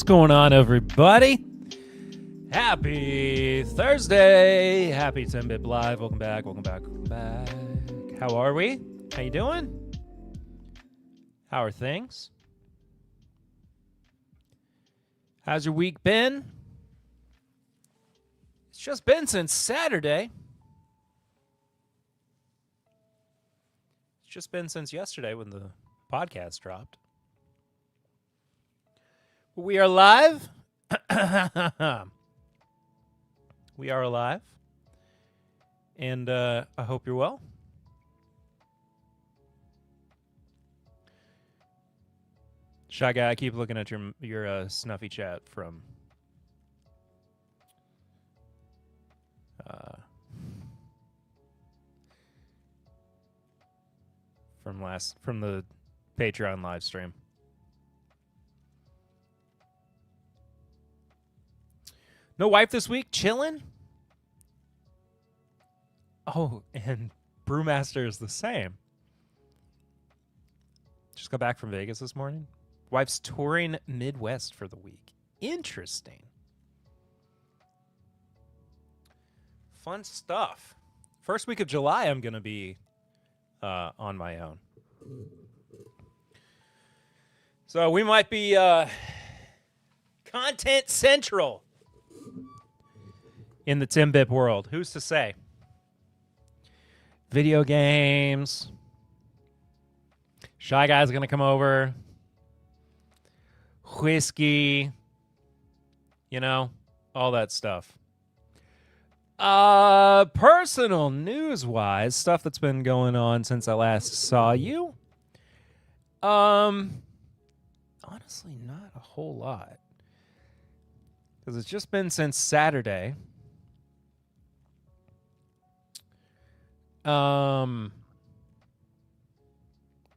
going on, everybody? Happy Thursday. Happy 10-Bit Live. Welcome back. How are we? How you doing? How are things? How's your week been? It's just been since Saturday. It's just been since yesterday when the podcast dropped. We are live. We are alive. And I hope you're well. Shy Guy, I keep looking at your snuffy chat from the Patreon live stream. No wife this week, chilling. Oh, and Brewmaster is the same. Just got back from Vegas this morning. Wife's touring Midwest for the week. Interesting. Fun stuff. First week of July, I'm going to be on my own. So we might be content central in the 10-bit world. Who's to say? Video games. Shy Guy's going to come over. Whiskey. You know, all that stuff. Personal news-wise, stuff that's been going on since I last saw you. Honestly, not a whole lot. Because it's just been since Saturday. Thought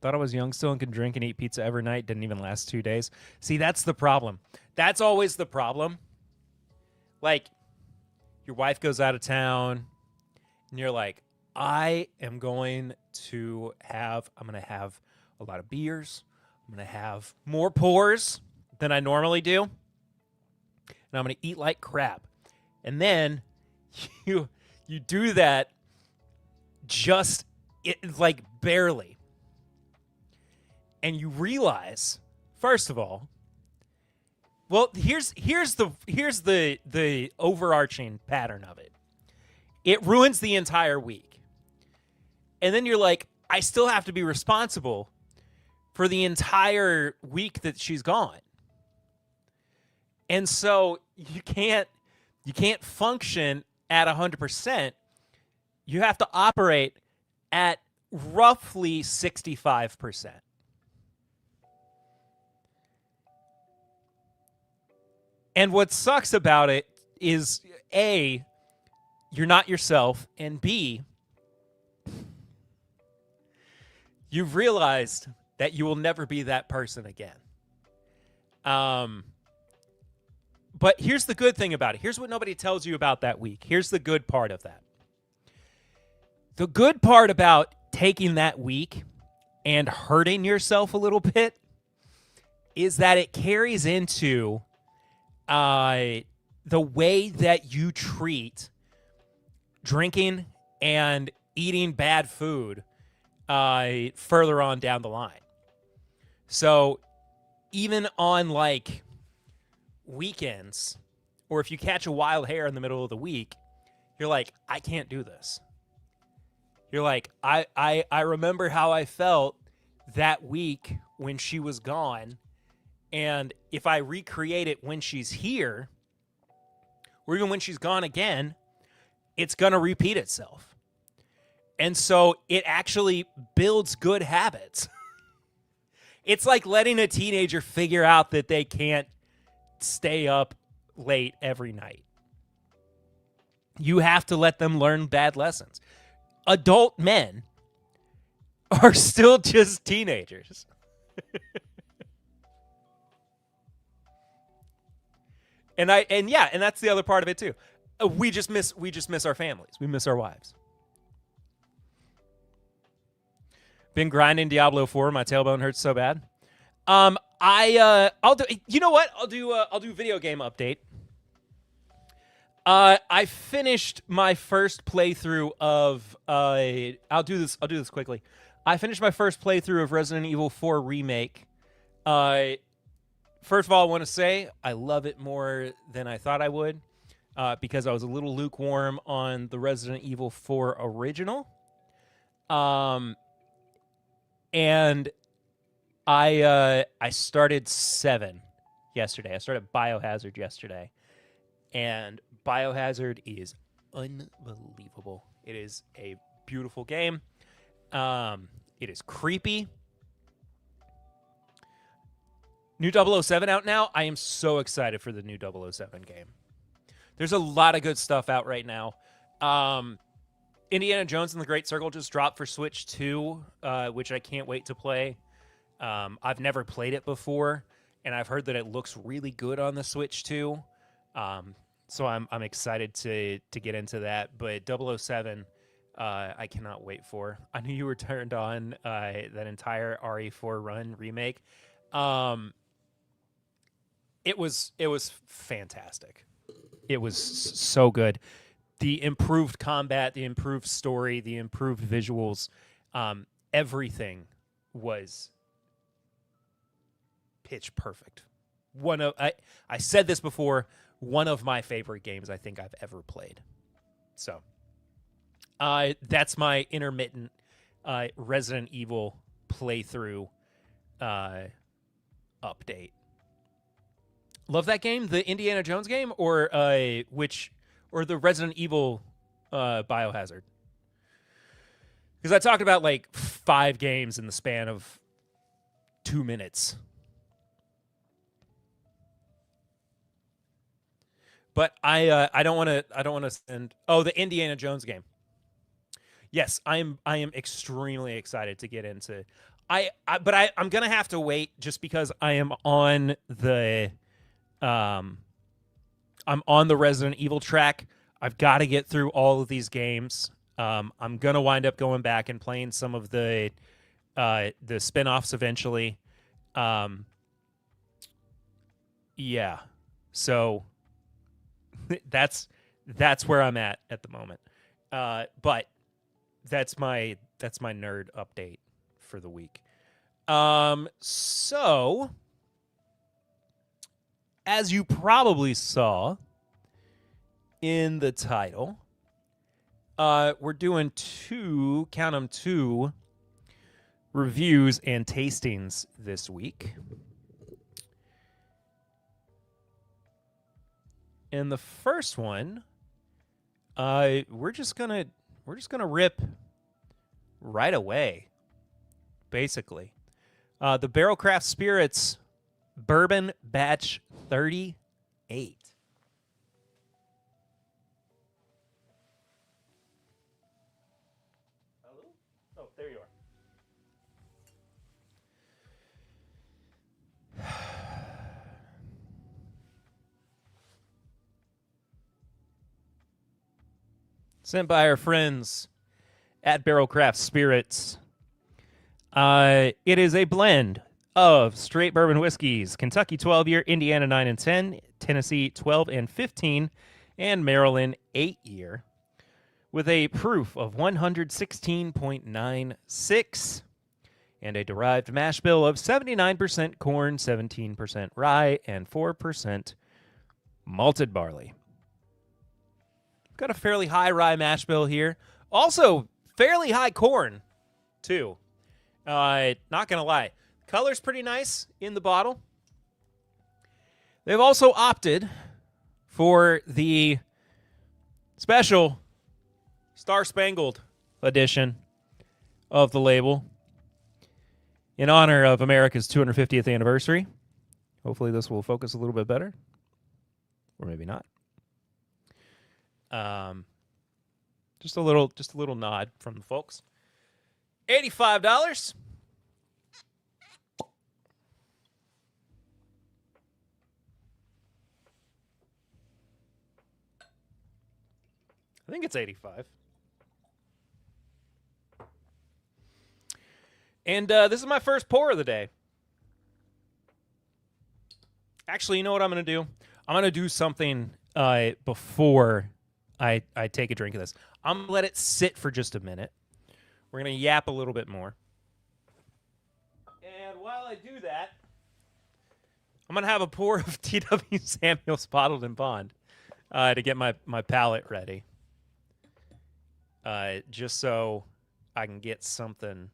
I was young still and could drink and eat pizza every night. Didn't even last 2 days. See, that's the problem. That's always the problem. Like, your wife goes out of town, and you're like, I'm going to have a lot of beers. I'm going to have more pours than I normally do. And I'm going to eat like crap. And then you do that just like barely. And you realize, first of all, well, here's the overarching pattern of it. It ruins the entire week. And then you're like, I still have to be responsible for the entire week that she's gone. And so you can't function at 100%. You have to operate at roughly 65%. And what sucks about it is, A, you're not yourself, and B, you've realized that you will never be that person again. But here's the good thing about it. Here's what nobody tells you about that week. Here's the good part of that. The good part about taking that week and hurting yourself a little bit is that it carries into the way that you treat drinking and eating bad food further on down the line. So even on like weekends, or if you catch a wild hair in the middle of the week, you're like, I can't do this. You're like, I remember how I felt that week when she was gone. And if I recreate it when she's here, or even when she's gone again, it's going to repeat itself. And so it actually builds good habits. It's like letting a teenager figure out that they can't stay up late every night. You have to let them learn bad lessons. Adult men are still just teenagers. And that's the other part of it too. We just miss our families. We miss our wives. Been grinding Diablo 4. My tailbone hurts so bad. I'll do. You know what? I'll do video game update. I finished my first playthrough of. I'll do this quickly. I finished my first playthrough of Resident Evil 4 Remake. First of all, I want to say I love it more than I thought I would, because I was a little lukewarm on the Resident Evil 4 original. And I started 7 yesterday. I started Biohazard yesterday, and Biohazard is unbelievable. It is a beautiful game. It is creepy. New 007 out now. I am so excited for the new 007 game. There's a lot of good stuff out right now. Indiana Jones and the Great Circle just dropped for Switch 2, which I can't wait to play. I've never played it before, and I've heard that it looks really good on the Switch 2. So I'm excited to get into that. But 007, I cannot wait for. I knew you were turned on that entire RE4 run remake. It was fantastic. It was so good. The improved combat, the improved story, the improved visuals, everything was pitch perfect. I said this before, one of my favorite games I think I've ever played. So that's my intermittent Resident Evil playthrough update. Love that game, the Indiana Jones game, or the Resident Evil Biohazard? Because I talked about like 5 games in the span of 2 minutes. But I don't want to send. Oh, the Indiana Jones game. Yes, I am extremely excited to get into. But I'm gonna have to wait just because I am on the I'm on the Resident Evil track. I've got to get through all of these games. I'm gonna wind up going back and playing some of the spin-offs eventually. Yeah. So that's where I'm at the moment. But that's my nerd update for the week. So as you probably saw in the title, we're doing 2 reviews and tastings this week. And the first one, we're just gonna rip right away, basically. The Barrel Craft Spirits Bourbon Batch 38. Hello? Oh, there you are. Sent by our friends at Barrel Craft Spirits. It is a blend of straight bourbon whiskeys: Kentucky 12-year, Indiana 9 and 10, Tennessee 12 and 15, and Maryland 8-year, with a proof of 116.96 and a derived mash bill of 79% corn, 17% rye, and 4% malted barley. Got a fairly high rye mash bill here. Also, fairly high corn, too. Not gonna lie. Color's pretty nice in the bottle. They've also opted for the special Star Spangled edition of the label in honor of America's 250th anniversary. Hopefully this will focus a little bit better. Or maybe not. Just a little nod from the folks. $85. I think it's 85. And this is my first pour of the day. Actually, you know what I'm going to do? I'm going to do something before I take a drink of this. I'm going to let it sit for just a minute. We're going to yap a little bit more. And while I do that, I'm going to have a pour of T.W. Samuel's Bottled in Bond to get my palate ready. Just so I can get something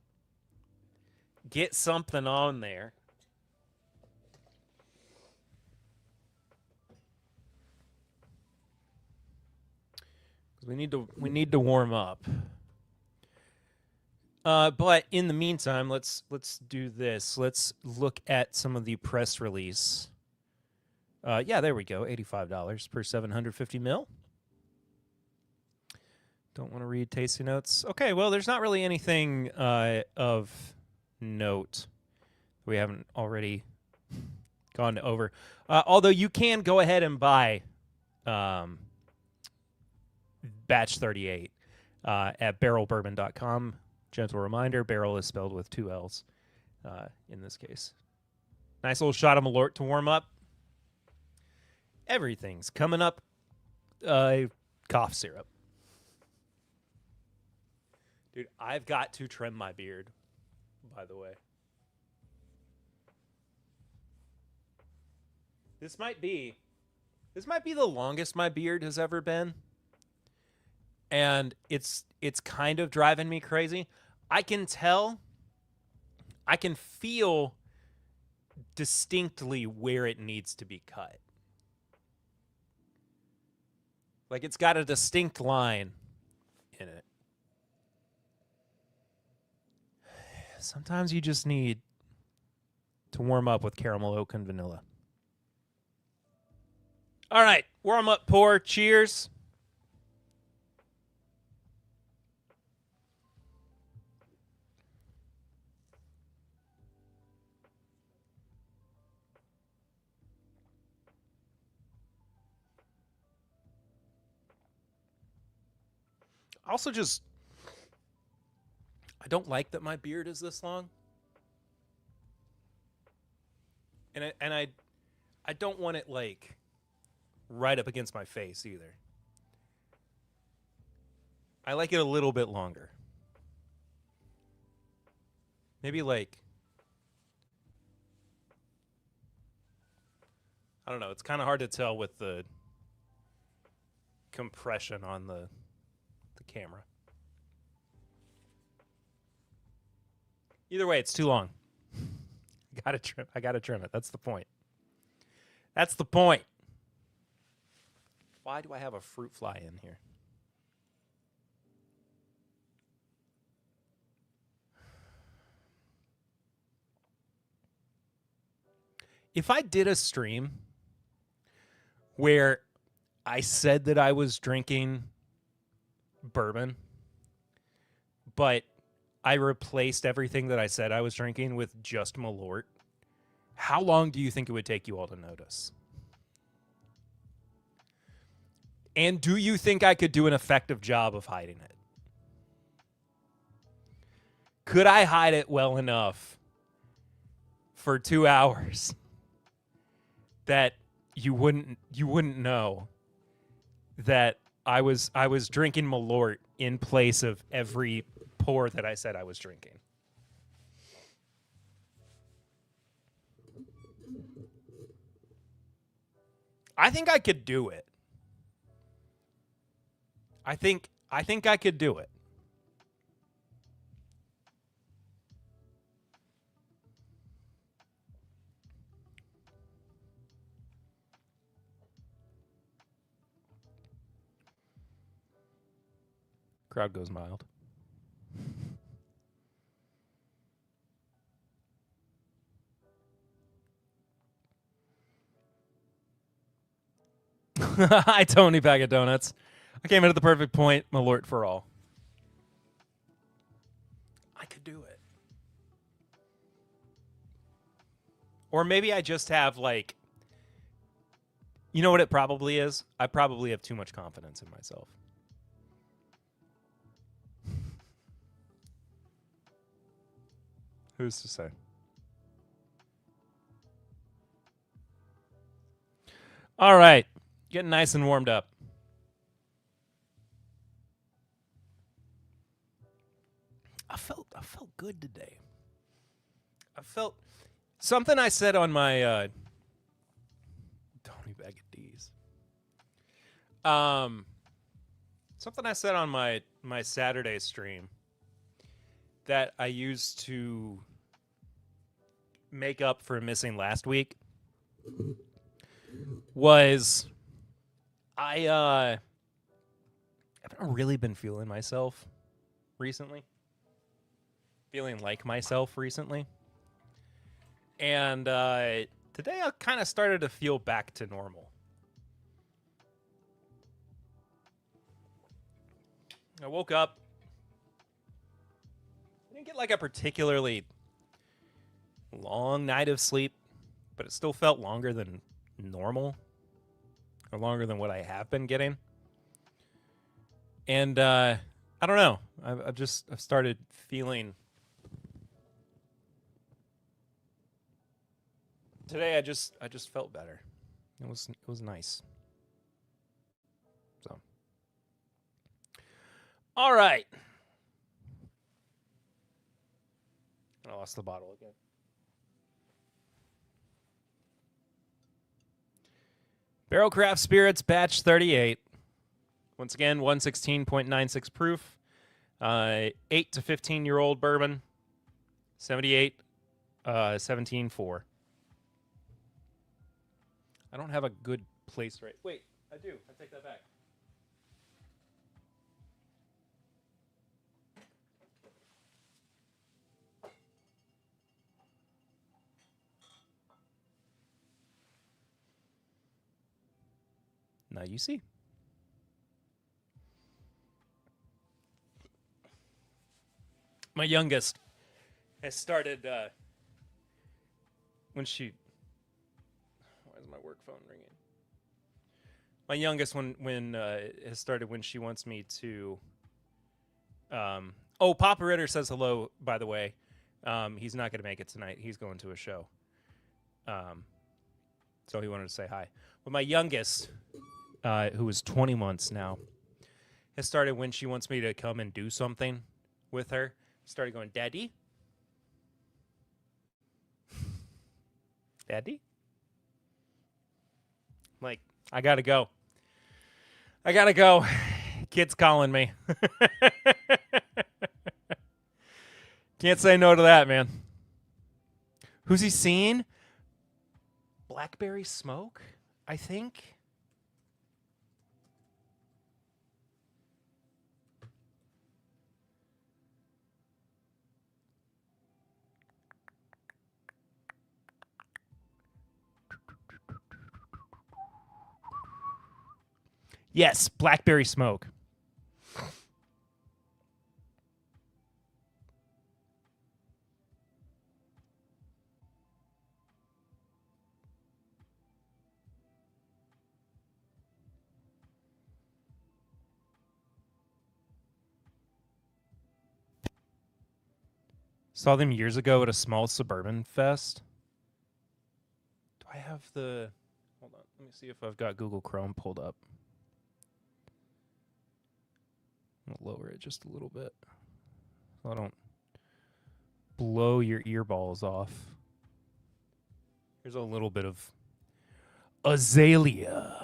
on there. We need to warm up. But in the meantime, let's do this. Let's look at some of the press release. Yeah, there we go. $85 per 750 mil. Don't want to read tasting notes. Okay, well, there's not really anything of note we haven't already gone over. Although you can go ahead and buy Batch 38 at barrelbourbon.com. Gentle reminder, barrel is spelled with 2 L's in this case. Nice little shot of Malort to warm up. Everything's coming up. Cough syrup. Dude, I've got to trim my beard, by the way. This might be the longest my beard has ever been. And it's kind of driving me crazy. I can feel distinctly where it needs to be cut. Like it's got a distinct line in it. Sometimes you just need to warm up with caramel, oak, and vanilla. All right, warm up, pour, cheers. Also, I don't like that my beard is this long, and I don't want it like right up against my face either. I like it a little bit longer. Maybe like, I don't know. It's kind of hard to tell with the compression on the camera. Either way, it's too long. I gotta trim it. That's the point. Why do I have a fruit fly in here? If I did a stream where I said that I was drinking bourbon, but I replaced everything that I said I was drinking with just Malort, how long do you think it would take you all to notice? And do you think I could do an effective job of hiding it? Could I hide it well enough for 2 hours that you wouldn't know that I was drinking Malort in place of every pour that I said I was drinking? I think I could do it. I think I could do it. Crowd goes mild. Hi, Tony Bag of Donuts. I came in at the perfect point. Malort for all. I could do it. Or maybe I just have like, you know what it probably is? I probably have too much confidence in myself. Who's to say? All right. Getting nice and warmed up. I felt good today. I felt something I said on my Tony Bag of D's. Something I said on my Saturday stream that I used to make up for missing last week was I haven't really been feeling myself recently. Feeling like myself recently. And today I kind of started to feel back to normal. I woke up. I didn't get like a particularly long night of sleep, but it still felt longer than normal or longer than what I have been getting. And I don't know. I've started feeling. Today I just felt better. It was nice. So, all right. I lost the bottle again. Barrel Craft Spirits Batch 38. Once again, 116.96 proof. 8 to 15-year-old bourbon. 78, 17.4. I don't have a good place right. Wait, I do. I take that back. Now you see. My youngest has started when she. Why is my work phone ringing? My youngest when has started when she wants me to. Oh, Papa Ritter says hello. By the way, he's not going to make it tonight. He's going to a show. So he wanted to say hi. But my youngest, who is 20 months now, has started when she wants me to come and do something with her. Started going, Daddy? Daddy? Like, I gotta go. Kid's calling me. Can't say no to that, man. Who's he seeing? Blackberry Smoke, I think. Yes, Blackberry Smoke. Saw them years ago at a small suburban fest. Do I have the... Hold on. Let me see if I've got Google Chrome pulled up. I'll lower it just a little bit so I don't blow your earballs off. Here's a little bit of Azalea.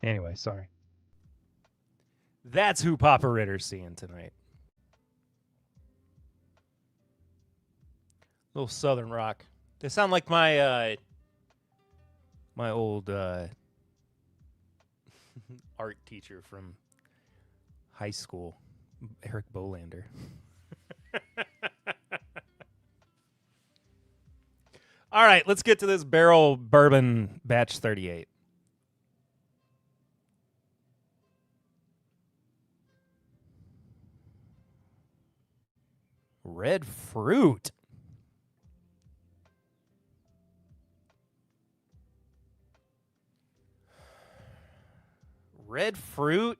Anyway, sorry. That's who Papa Ritter's seeing tonight. Little Southern rock. They sound like my old art teacher from high school, Eric Bolander. All right, let's get to this barrel bourbon batch 38. Red fruit. Red fruit.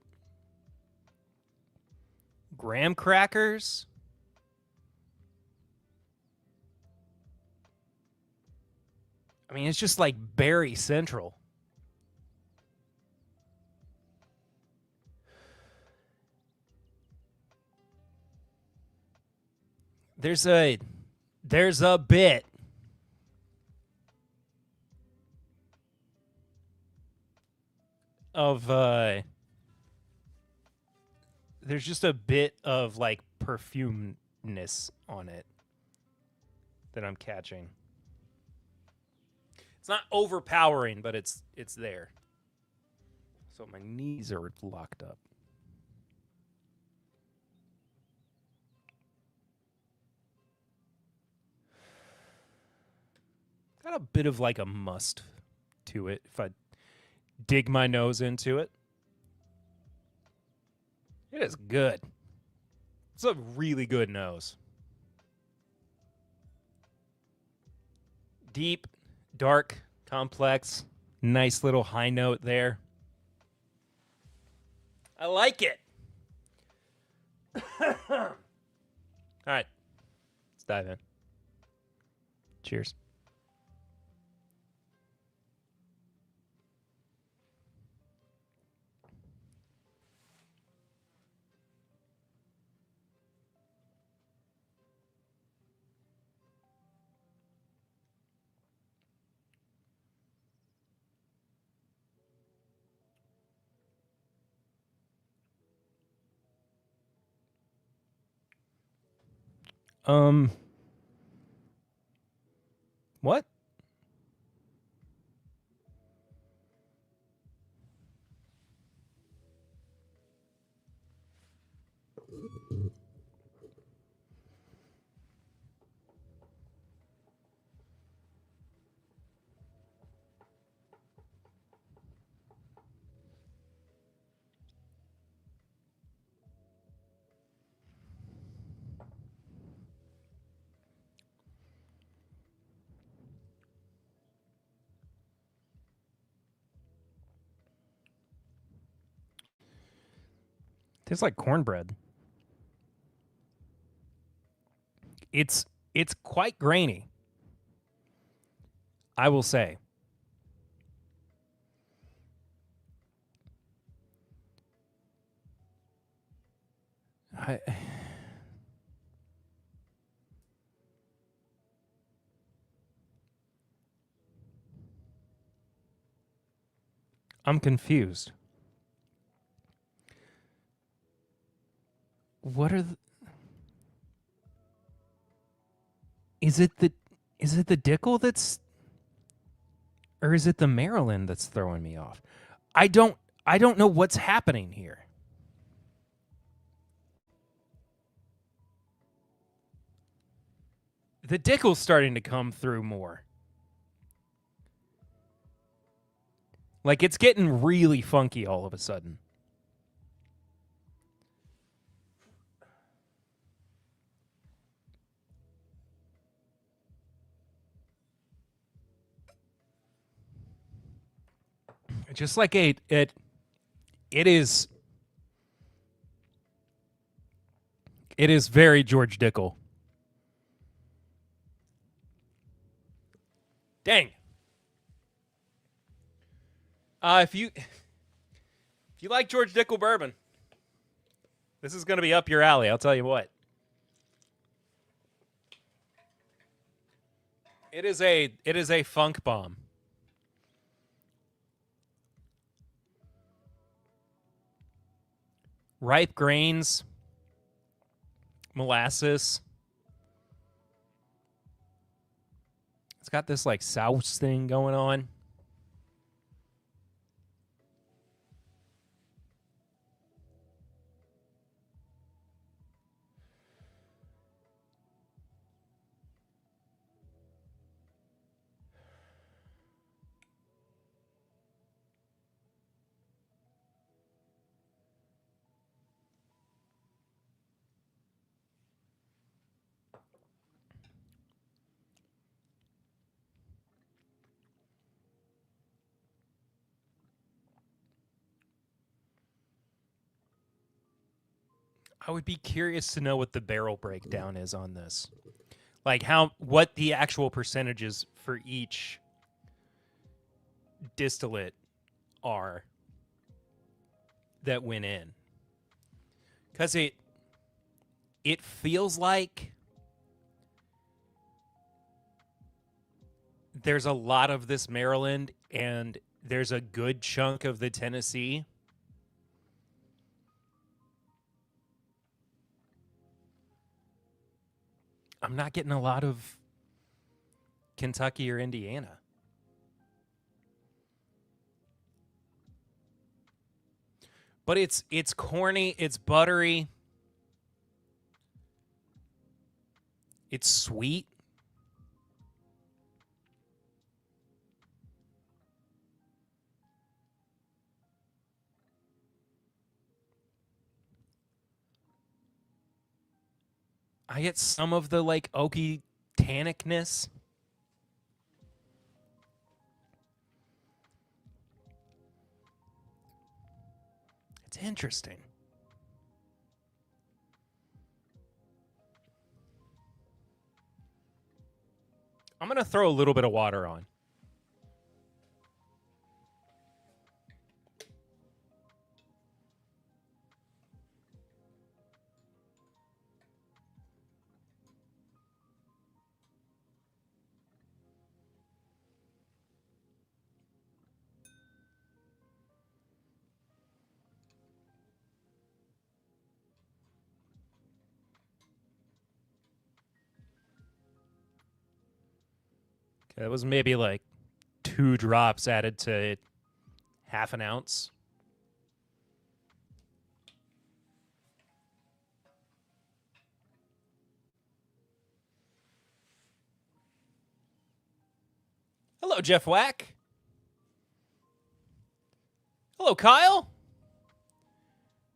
Graham crackers. I mean, it's just like berry central. There's a bit of there's just a bit of like perfumeness on it that I'm catching. It's not overpowering, but it's there. So my knees are locked up. Got a bit of like a must to it if I dig my nose into it. It is good. It's a really good nose. Deep, dark, complex, nice little high note there. I like it. All right. Let's dive in. Cheers. What? Tastes like cornbread. It's quite grainy, I will say. I'm confused. What are the... Is it the Dickel that's, or is it the Maryland that's throwing me off? I don't know what's happening here. The Dickel's starting to come through more. Like it's getting really funky all of a sudden. Just like it is very George Dickel. Dang. If you like George Dickel bourbon, this is going to be up your alley, I'll tell you what. It is a funk bomb. ripe grains, molasses. It's got this like souse thing going on. I would be curious to know what the barrel breakdown is on this. Like what the actual percentages for each distillate are that went in. Cuz it feels like there's a lot of this Maryland and there's a good chunk of the Tennessee. I'm not getting a lot of Kentucky or Indiana. But it's corny, it's buttery. It's sweet. I get some of the like oaky tannicness. It's interesting. I'm going to throw a little bit of water on. Okay, that was maybe like 2 drops added to half an ounce. Hello, Jeff Wack. Hello, Kyle.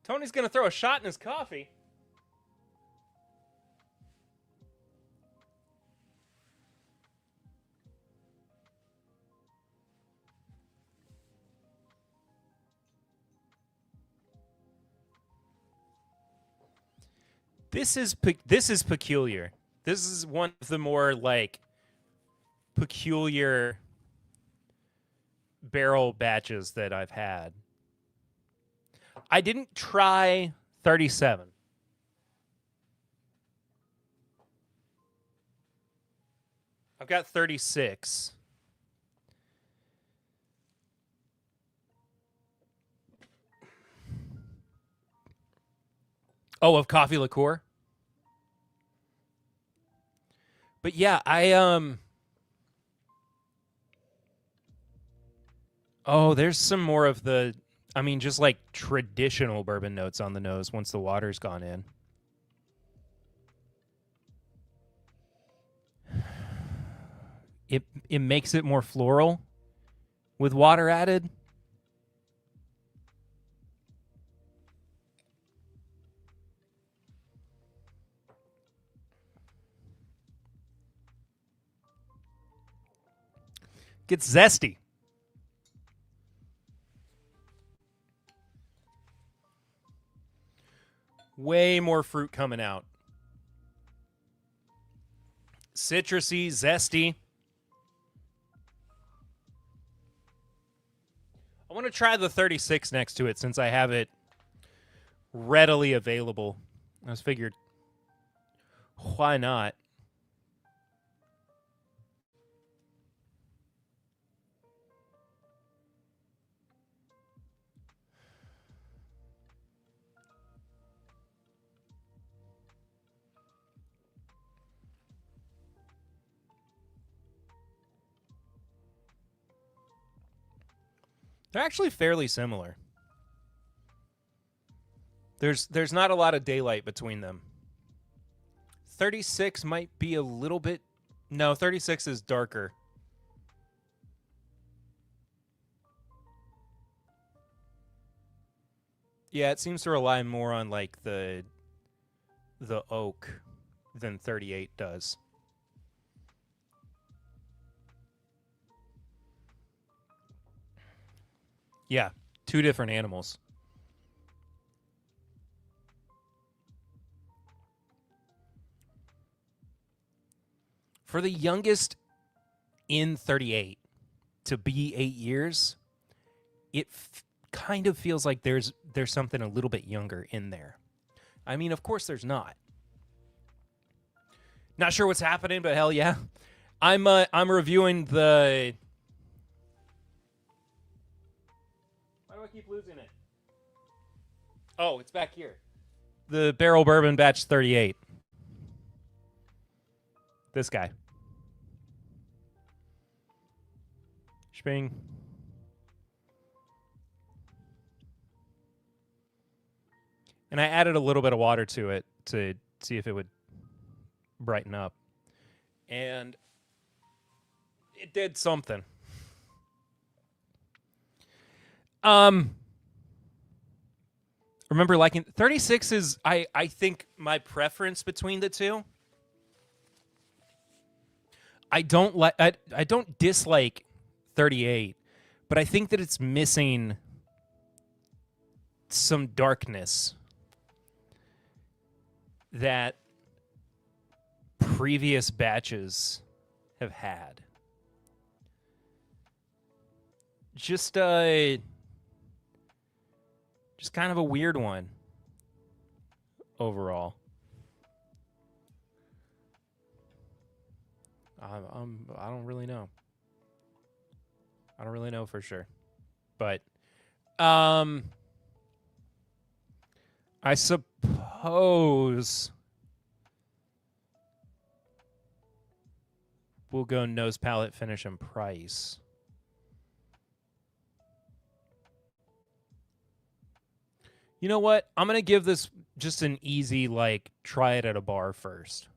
Tony's going to throw a shot in his coffee. This is peculiar. This is one of the more like peculiar barrel batches that I've had. I didn't try 37. I've got 36. Oh, of coffee liqueur? But yeah, oh, there's some more of the, I mean, just like traditional bourbon notes on the nose once the water's gone in. It makes it more floral with water added. Gets zesty. Way more fruit coming out. Citrusy, zesty. I want to try the 36 next to it since I have it readily available. I was figured, why not? They're actually fairly similar. There's not a lot of daylight between them. 36 might be a little bit... No, 36 is darker. Yeah, it seems to rely more on like the oak than 38 does. Yeah, two different animals. For the youngest in 38 to be 8 years, it kind of feels like there's something a little bit younger in there. I mean, of course there's not. Not sure what's happening, but hell yeah. I'm reviewing the... Why do I keep losing it? Oh, it's back here. The Barrel Bourbon Batch 38. This guy. Spring. And I added a little bit of water to it to see if it would brighten up. And it did something. Remember liking 36 is I think my preference between the two. I don't dislike 38, but I think that it's missing some darkness that previous batches have had. Just kind of a weird one overall. I don't really know. I don't really know for sure. But I suppose we'll go nose, palate, finish, and price. You know what? I'm going to give this just an easy, like, try it at a bar first.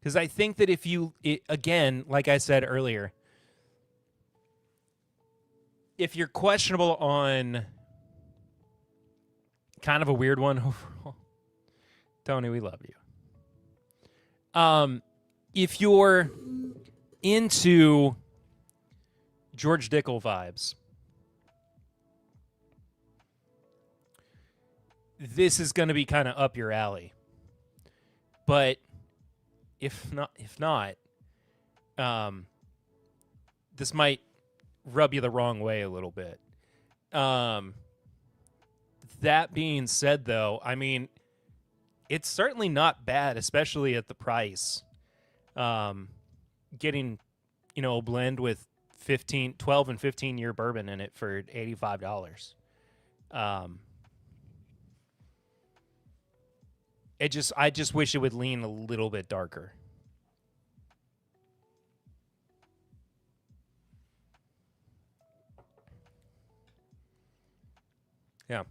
Because I think that if you, again, like I said earlier, if you're questionable on kind of a weird one overall, Tony, we love you. If you're into George Dickel vibes, this is going to be kind of up your alley. But if not, this might rub you the wrong way a little bit. That being said, though, I mean, it's certainly not bad, especially at the price. Getting, a blend with 12 and 15 year bourbon in it for $85. I just wish it would lean a little bit darker. Yeah.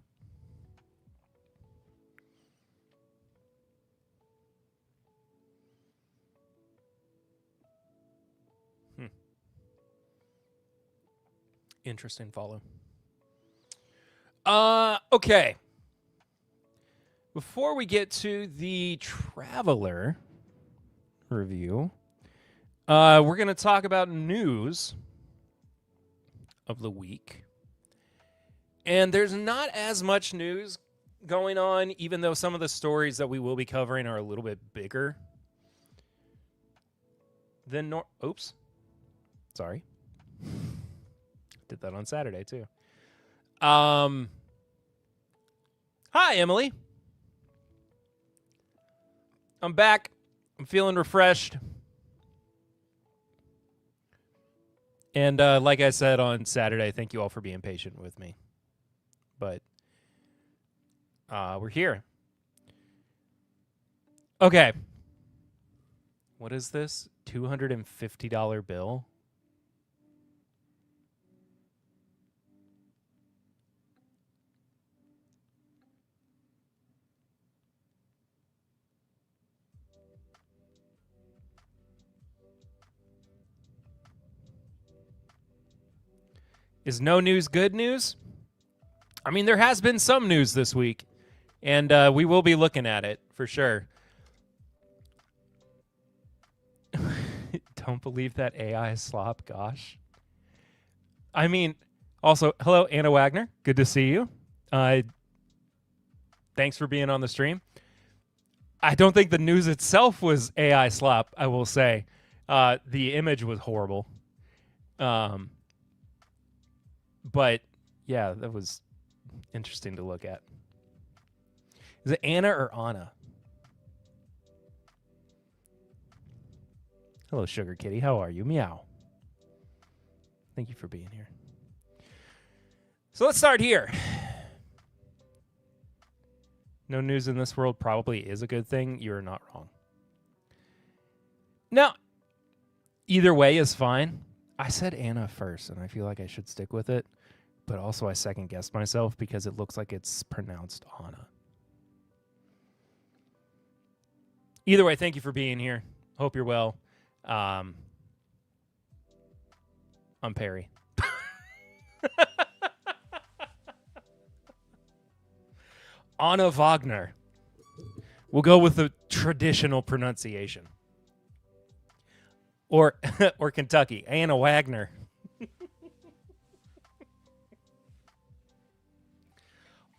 Interesting follow. Okay. Before we get to the Traveler review, we're going to talk about news of the week. And there's not as much news going on, even though some of the stories that we will be covering are a little bit bigger than Oops. Sorry. Did that on Saturday, too. Hi, Emily. I'm back. I'm feeling refreshed. And like I said on Saturday, thank you all for being patient with me. But we're here. Okay. What is this? $250 bill? Is no news good news? I mean, there has been some news this week, and we will be looking at it for sure. Don't believe that AI slop, gosh. I mean, also, hello, Anna Wagner. Good to see you. Thanks for being on the stream. I don't think the news itself was AI slop, I will say. The image was horrible. But, yeah, that was interesting to look at. Is it Anna or Anna? Hello, Sugar Kitty. How are you? Meow. Thank you for being here. So let's start here. No news in this world probably is a good thing. You're not wrong. Now, either way is fine. I said Anna first, and I feel like I should stick with it. But also I second-guessed myself because it looks like it's pronounced Anna. Either way, thank you for being here. Hope you're well. I'm Perry. Anna Wagner. We'll go with the traditional pronunciation. Or Kentucky. Anna Wagner.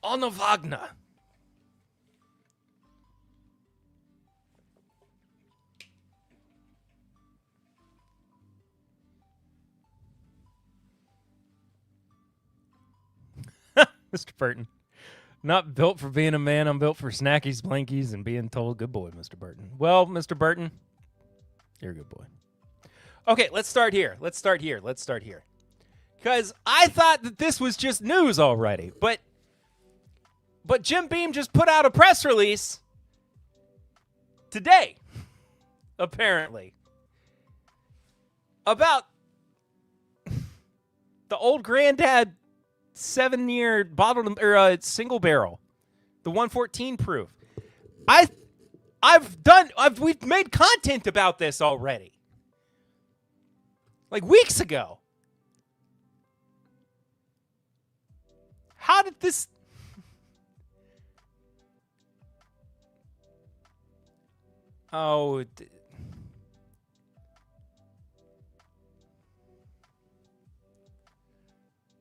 Anna Wagner. Mr. Burton. Not built for being a man. I'm built for snackies, blankies, and being told, good boy, Mr. Burton. Well, Mr. Burton, you're a good boy. Okay, let's start here. Because I thought that this was just news already. But Jim Beam just put out a press release today, apparently, about the old granddad 7-year bottled or single barrel, the 114 proof. We've made content about this already, like weeks ago. How did this? Oh.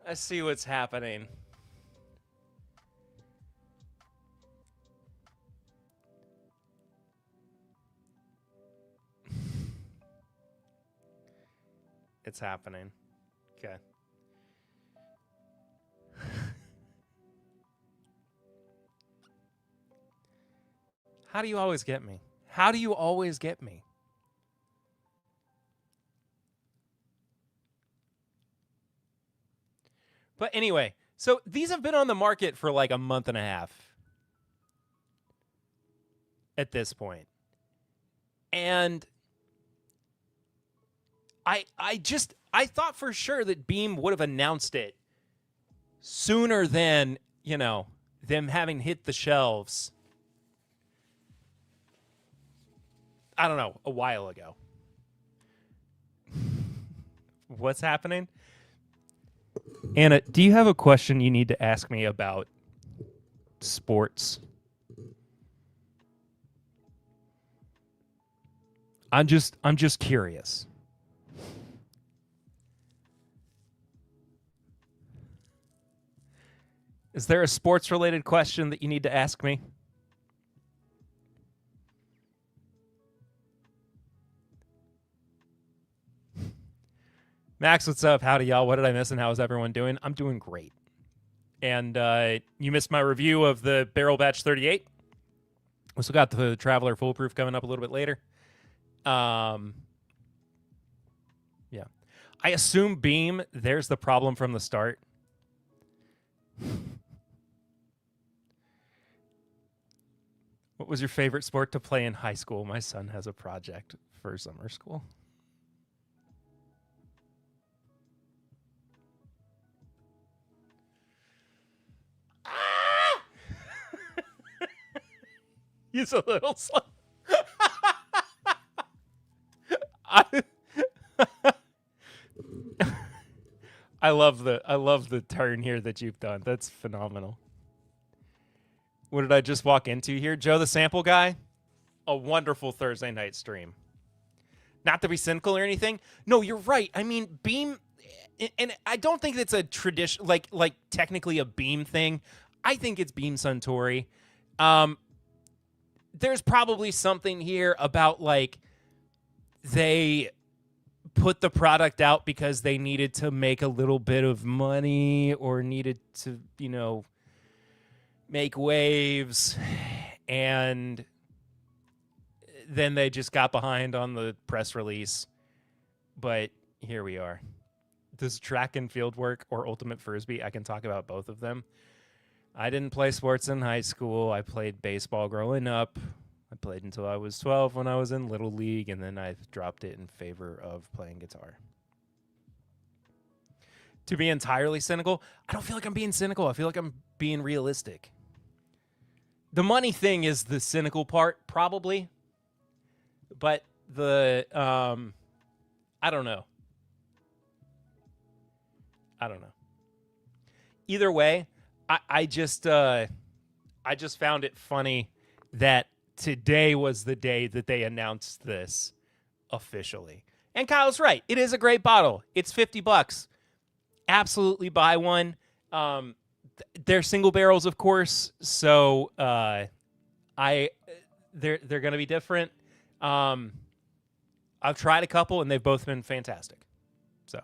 I see what's happening. It's happening. Okay. How do you always get me? How do you always get me? But anyway, so these have been on the market for like a month and a half at this point. And I thought for sure that Beam would have announced it sooner than, them having hit the shelves. I don't know, a while ago. What's happening? Anna, do you have a question you need to ask me about sports? I'm just curious. Is there a sports-related question that you need to ask me? Max, what's up? Howdy, y'all. What did I miss and how is everyone doing? I'm doing great. And you missed my review of the Barrel Batch 38. We still got the Traveler Foolproof coming up a little bit later. Yeah. I assume Beam, there's the problem from the start. What was your favorite sport to play in high school? My son has a project for summer school. He's a little slow. I love the turn here that you've done. That's phenomenal. What did I just walk into here? Joe the Sample Guy? A wonderful Thursday night stream. Not to be cynical or anything. No, you're right. I mean, Beam, and I don't think it's a tradition, like technically a Beam thing. I think it's Beam Suntory. There's probably something here about like they put the product out because they needed to make a little bit of money or needed to, make waves, and then they just got behind on the press release. But here we are. Does track and field work or ultimate Frisbee? I can talk about both of them. I didn't play sports in high school. I played baseball growing up. I played until I was 12 when I was in Little League, and then I dropped it in favor of playing guitar. To be entirely cynical, I don't feel like I'm being cynical. I feel like I'm being realistic. The money thing is the cynical part, probably. But the, I don't know. Either way, I just found it funny that today was the day that they announced this officially. And Kyle's right. It is a great bottle. It's $50. Absolutely buy one. They're single barrels, of course, so they're going to be different. I've tried a couple, and they've both been fantastic. So,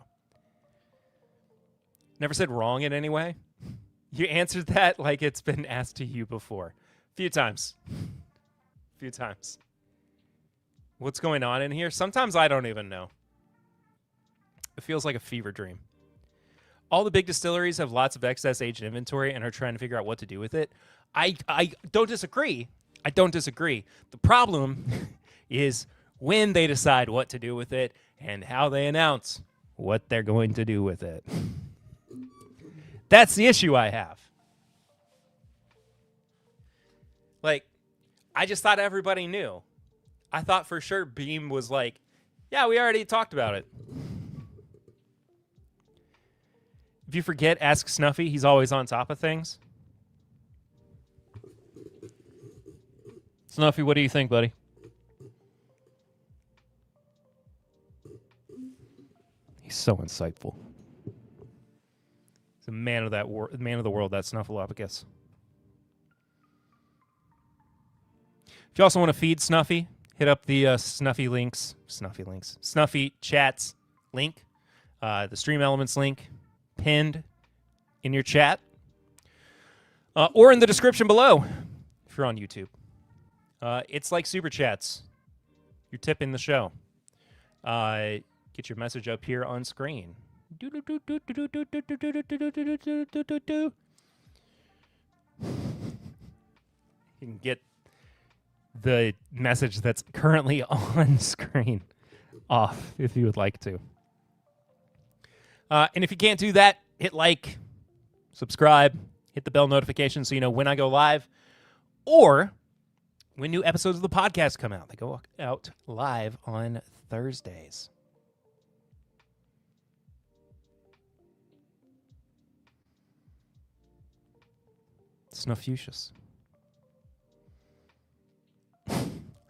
never said wrong in any way. You answered that like it's been asked to you before. A few times. What's going on in here? Sometimes I don't even know. It feels like a fever dream. All the big distilleries have lots of excess aged inventory and are trying to figure out what to do with it. I don't disagree. The problem is when they decide what to do with it and how they announce what they're going to do with it. That's the issue I have. Like, I just thought everybody knew. I thought for sure Beam was like, yeah, we already talked about it. If you forget, ask Snuffy. He's always on top of things. Snuffy, what do you think, buddy? He's so insightful. He's a man of the world, that Snuffleupagus. If you also want to feed Snuffy, hit up the Snuffy Chats link, the Stream Elements link, pinned in your chat, or in the description below if you're on YouTube. It's like Super Chats. You're tipping the show. Get your message up here on screen. You can get the message that's currently on screen off if you would like to. And if you can't do that, hit like, subscribe, hit the bell notification so you know when I go live or when new episodes of the podcast come out. They go out live on Thursdays. Snuffucious.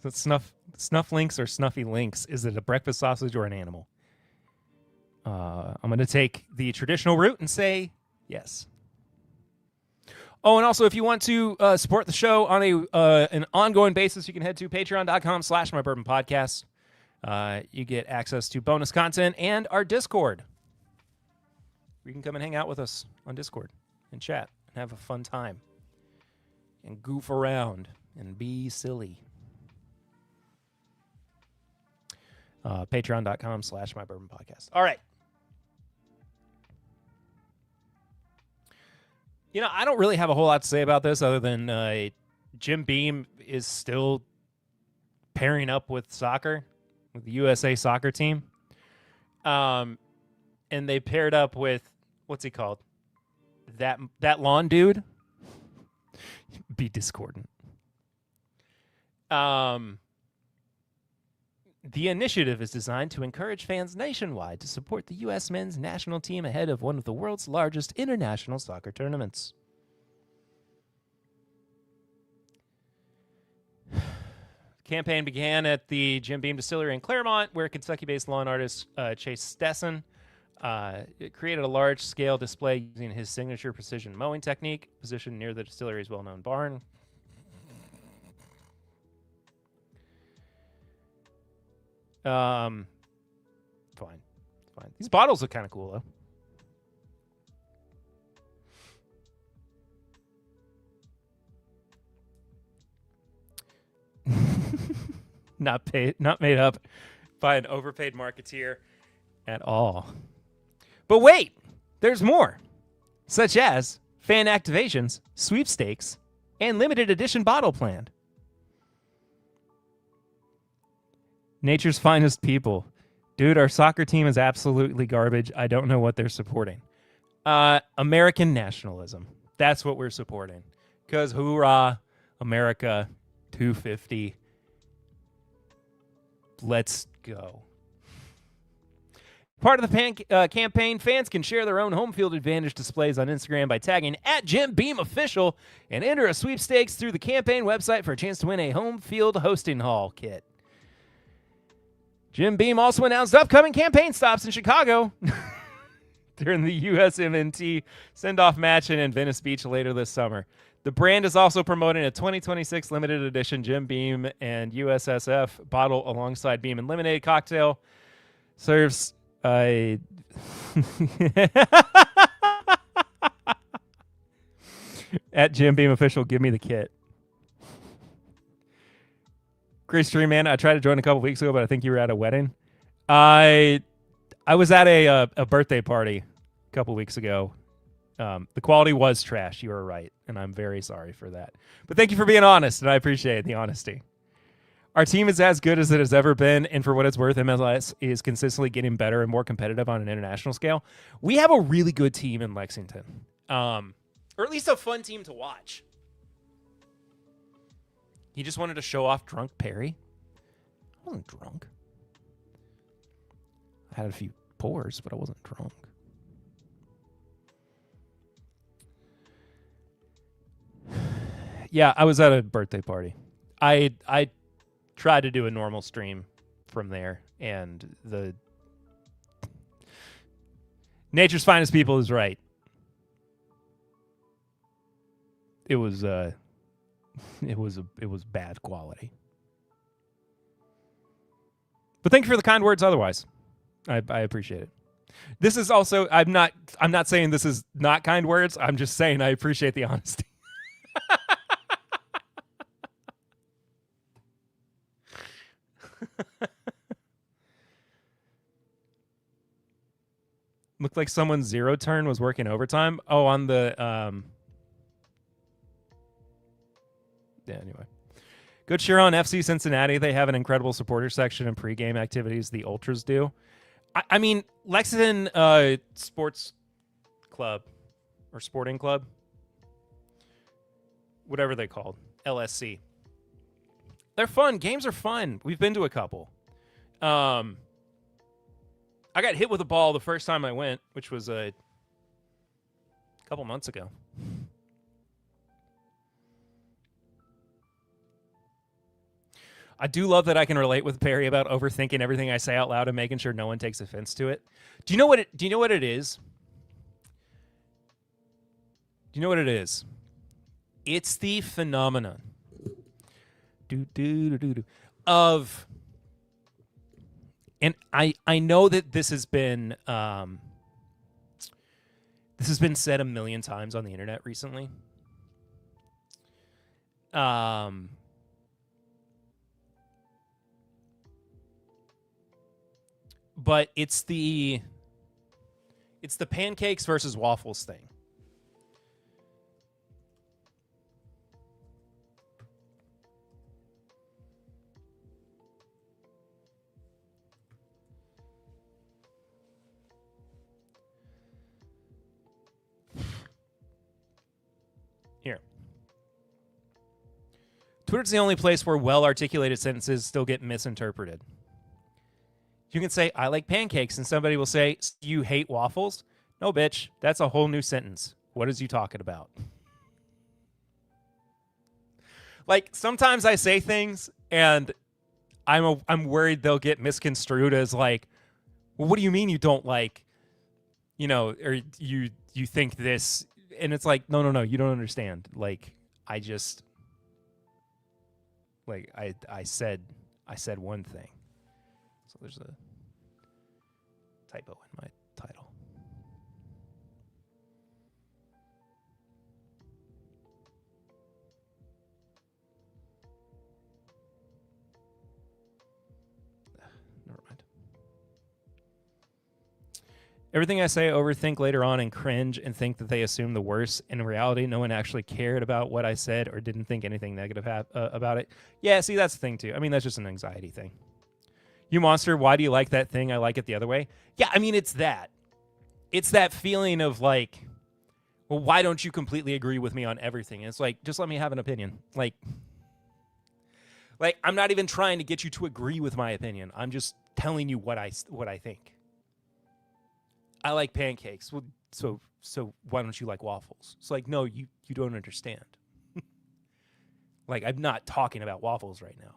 So snuff links or snuffy links. Is it a breakfast sausage or an animal? I'm going to take the traditional route and say yes. Oh, and also, if you want to support the show on an ongoing basis, you can head to patreon.com/mybourbonpodcast. You get access to bonus content and our Discord. You can come and hang out with us on Discord and chat and have a fun time and goof around and be silly. Patreon.com/mybourbonpodcast. All right. I don't really have a whole lot to say about this other than Jim Beam is still pairing up with soccer, with the USA soccer team. And they paired up with, what's he called? That lawn dude? Be discordant. The initiative is designed to encourage fans nationwide to support the U.S. men's national team ahead of one of the world's largest international soccer tournaments. The campaign began at the Jim Beam Distillery in Claremont, where Kentucky-based lawn artist Chase Stesson created a large-scale display using his signature precision mowing technique, positioned near the distillery's well-known barn. Fine. These bottles look kind of cool, though. Not made up by an overpaid marketeer at all. But wait, there's more, such as fan activations, sweepstakes, and limited edition bottle planned. Nature's finest people. Dude, our soccer team is absolutely garbage. I don't know what they're supporting. American nationalism. That's what we're supporting. Because hoorah, America, 250. Let's go. Part of the campaign, fans can share their own home field advantage displays on Instagram by tagging @JimBeamOfficial and enter a sweepstakes through the campaign website for a chance to win a home field hosting hall kit. Jim Beam also announced upcoming campaign stops in Chicago during the USMNT send-off match in Venice Beach later this summer. The brand is also promoting a 2026 limited edition Jim Beam and USSF bottle alongside Beam and Lemonade cocktail. Serves at Jim Beam Official, give me the kit. Great stream, man. I tried to join a couple weeks ago, but I think you were at a wedding. I was at a birthday party a couple weeks ago. The quality was trash. You were right, and I'm very sorry for that. But thank you for being honest, and I appreciate the honesty. Our team is as good as it has ever been, and for what it's worth, MLS is consistently getting better and more competitive on an international scale. We have a really good team in Lexington, or at least a fun team to watch. He just wanted to show off drunk Perry. I wasn't drunk. I had a few pours, but I wasn't drunk. Yeah, I was at a birthday party. I tried to do a normal stream from there, and the Nature's Finest People is right. It was bad quality. But thank you for the kind words otherwise. I appreciate it. This is also I'm not saying this is not kind words. I'm just saying I appreciate the honesty. Looked like someone's zero turn was working overtime. Oh, on the yeah, anyway. Go cheer on FC Cincinnati. They have an incredible supporter section and pregame activities the Ultras do. I mean, Lexington Sports Club or Sporting Club, whatever they called, LSC. They're fun. Games are fun. We've been to a couple. I got hit with a ball the first time I went, which was a couple months ago. I do love that I can relate with Perry about overthinking everything I say out loud and making sure no one takes offense to it. Do you know what it is? Do you know what it is? It's the phenomenon of, and I know that this has been said a million times on the internet recently. But it's the pancakes versus waffles thing. Here. Twitter's the only place where well-articulated sentences still get misinterpreted. You can say, I like pancakes, and somebody will say, you hate waffles? No, bitch. That's a whole new sentence. What is you talking about? Like, sometimes I say things, and I'm worried they'll get misconstrued as like, well, what do you mean you don't like, or you think this? And it's like, no, you don't understand. Like, I just, like, I said one thing. So there's a typo in my title. Never mind. Everything I say, I overthink later on and cringe and think that they assume the worst. In reality, no one actually cared about what I said or didn't think anything negative about it. Yeah, see, that's the thing, too. I mean, that's just an anxiety thing. You monster, why do you like that thing? I like it the other way. Yeah, I mean, it's that. It's that feeling of like, well, why don't you completely agree with me on everything? And it's like, just let me have an opinion. Like, I'm not even trying to get you to agree with my opinion. I'm just telling you what I think. I like pancakes. Well, so why don't you like waffles? It's like, no, you don't understand. Like, I'm not talking about waffles right now.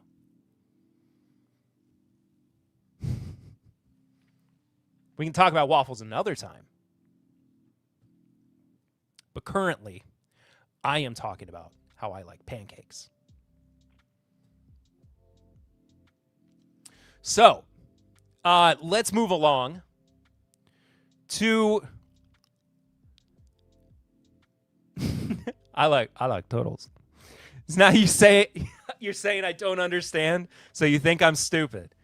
We can talk about waffles another time. But currently, I am talking about how I like pancakes. So, let's move along to I like turtles. So now you're saying I don't understand, so you think I'm stupid.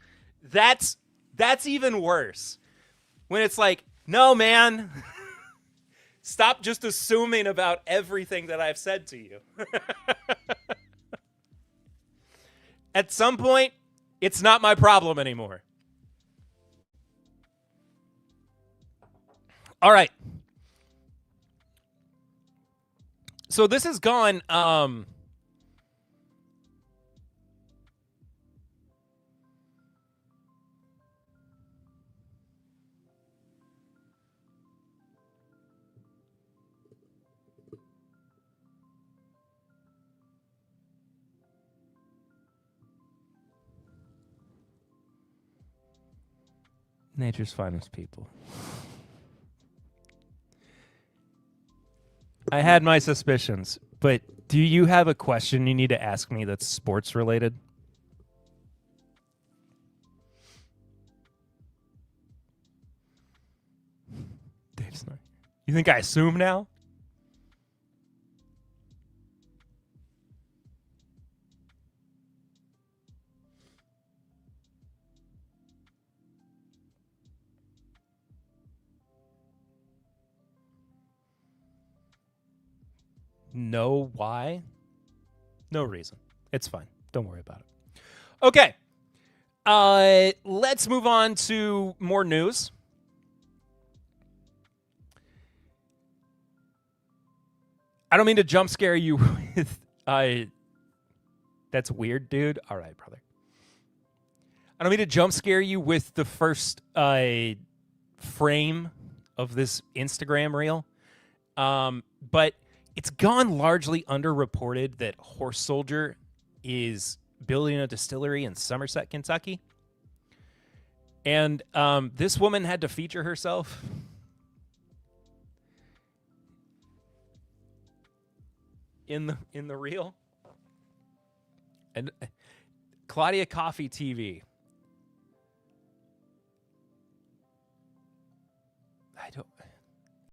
That's even worse. When it's like, no, man, stop just assuming about everything that I've said to you. At some point, it's not my problem anymore. All right. So this has gone nature's finest people. I had my suspicions, but do you have a question you need to ask me that's sports related? Dave's not. You think I assume now? No, why? No reason. It's fine. Don't worry about it. Okay. Let's move on to more news. I don't mean to jump scare you with that's weird, dude. All right, brother. I don't mean to jump scare you with the first frame of this Instagram reel. But it's gone largely underreported that Horse Soldier is building a distillery in Somerset, Kentucky. And this woman had to feature herself in the reel. And Claudia Coffee TV.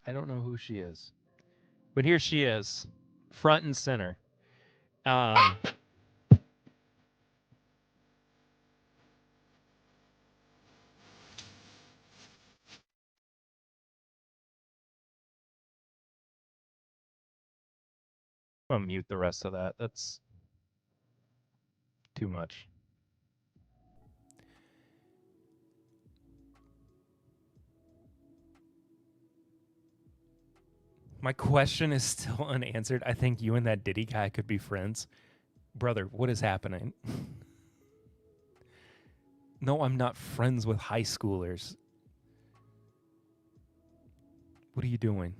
I don't know who she is. But here she is, front and center. I'm gonna mute the rest of that. That's too much. My question is still unanswered. I think you and that Diddy guy could be friends. Brother, what is happening? No, I'm not friends with high schoolers. What are you doing?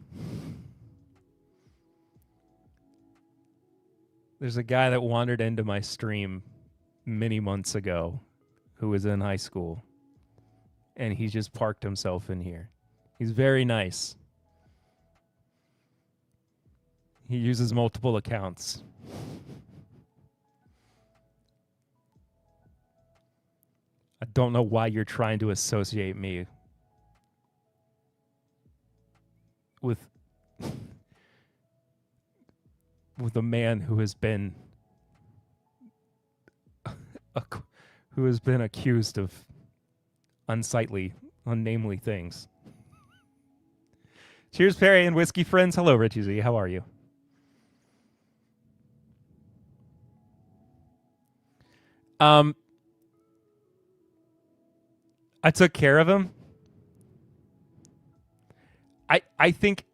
There's a guy that wandered into my stream many months ago who was in high school, and he just parked himself in here. He's very nice. He uses multiple accounts. I don't know why you're trying to associate me with a man who has been accused of unsightly, unnamely things. Cheers, Perry and whiskey friends. Hello, Richie Z. How are you? I took care of him. I think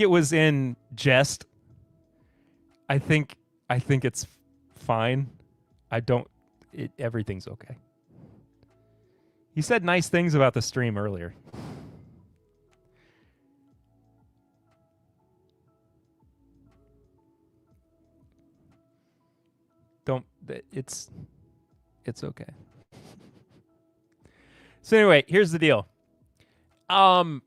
it was in jest. I think it's fine. Everything's okay. He said nice things about the stream earlier. It's okay. So anyway, here's the deal. From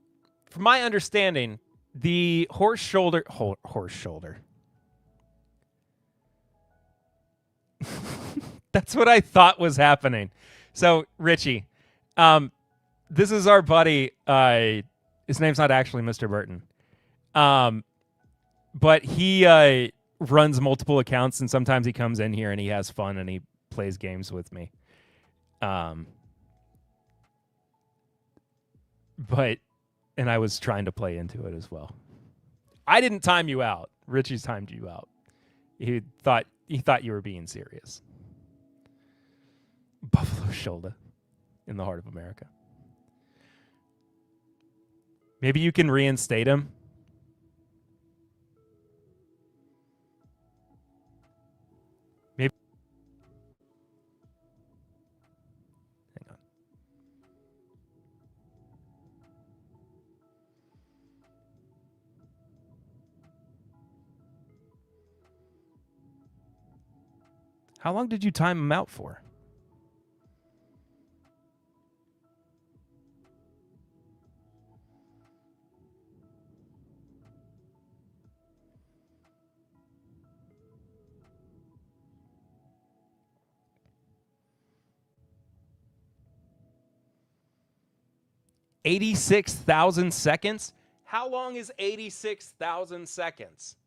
my understanding, the horse shoulder. That's what I thought was happening. So Richie, this is our buddy. His name's not actually Mr. Burton, but he runs multiple accounts, and sometimes he comes in here and he has fun and he plays games with me. And I was trying to play into it as well. I didn't time you out. Richie's timed you out. He thought you were being serious. Buffalo shoulder in the heart of America. Maybe you can reinstate him. Maybe. Hang on. How long did you time him out for? $86,000 seconds? How long is 86,000 seconds?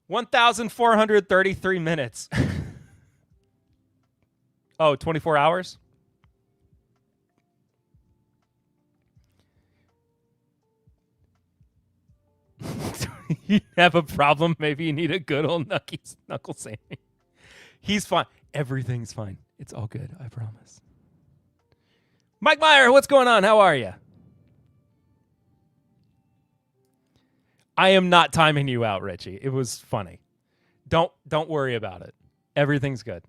$1,433 minutes. Oh, 24 hours? You have a problem? Maybe you need a good old knuckle sanding. He's fine. Everything's fine. It's all good. I promise. Mike Meyer, what's going on? How are you? I am not timing you out, Richie. It was funny. Don't worry about it. Everything's good.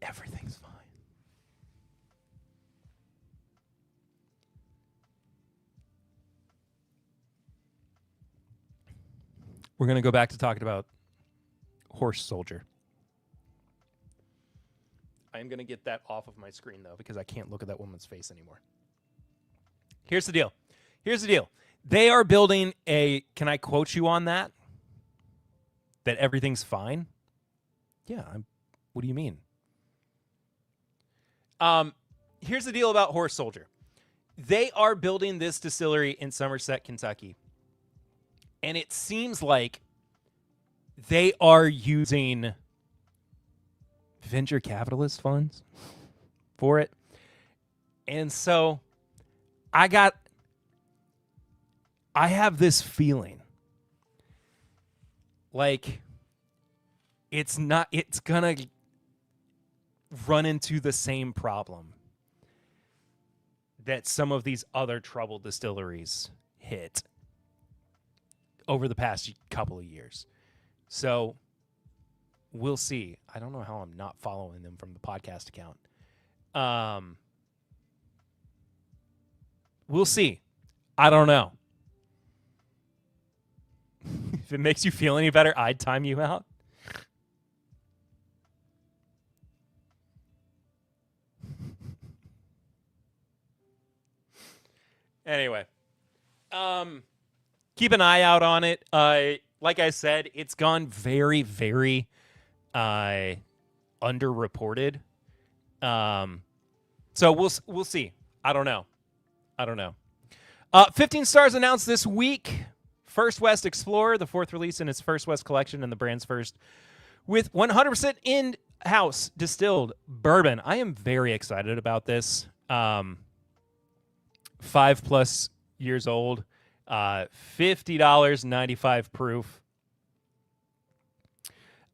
Everything's fine. We're going to go back to talking about Horse Soldier. I am going to get that off of my screen, though, because I can't look at that woman's face anymore. Here's the deal. They are building can I quote you on that? That everything's fine? Yeah. What do you mean? Here's the deal about Horse Soldier. They are building this distillery in Somerset, Kentucky. And it seems like they are using venture capitalist funds for it. And so I have this feeling like, it's gonna run into the same problem that some of these other troubled distilleries hit over the past couple of years. So we'll see. I don't know how I'm not following them from the podcast account. We'll see. I don't know. If it makes you feel any better, I'd time you out. Anyway, keep an eye out on it. Like I said, it's gone very, very underreported. So we'll see. I don't know. 15 stars announced this week. First West Explorer, the fourth release in its First West collection and the brand's first with 100% in-house distilled bourbon. I am very excited about this. 5+ years old, $50, 95 proof.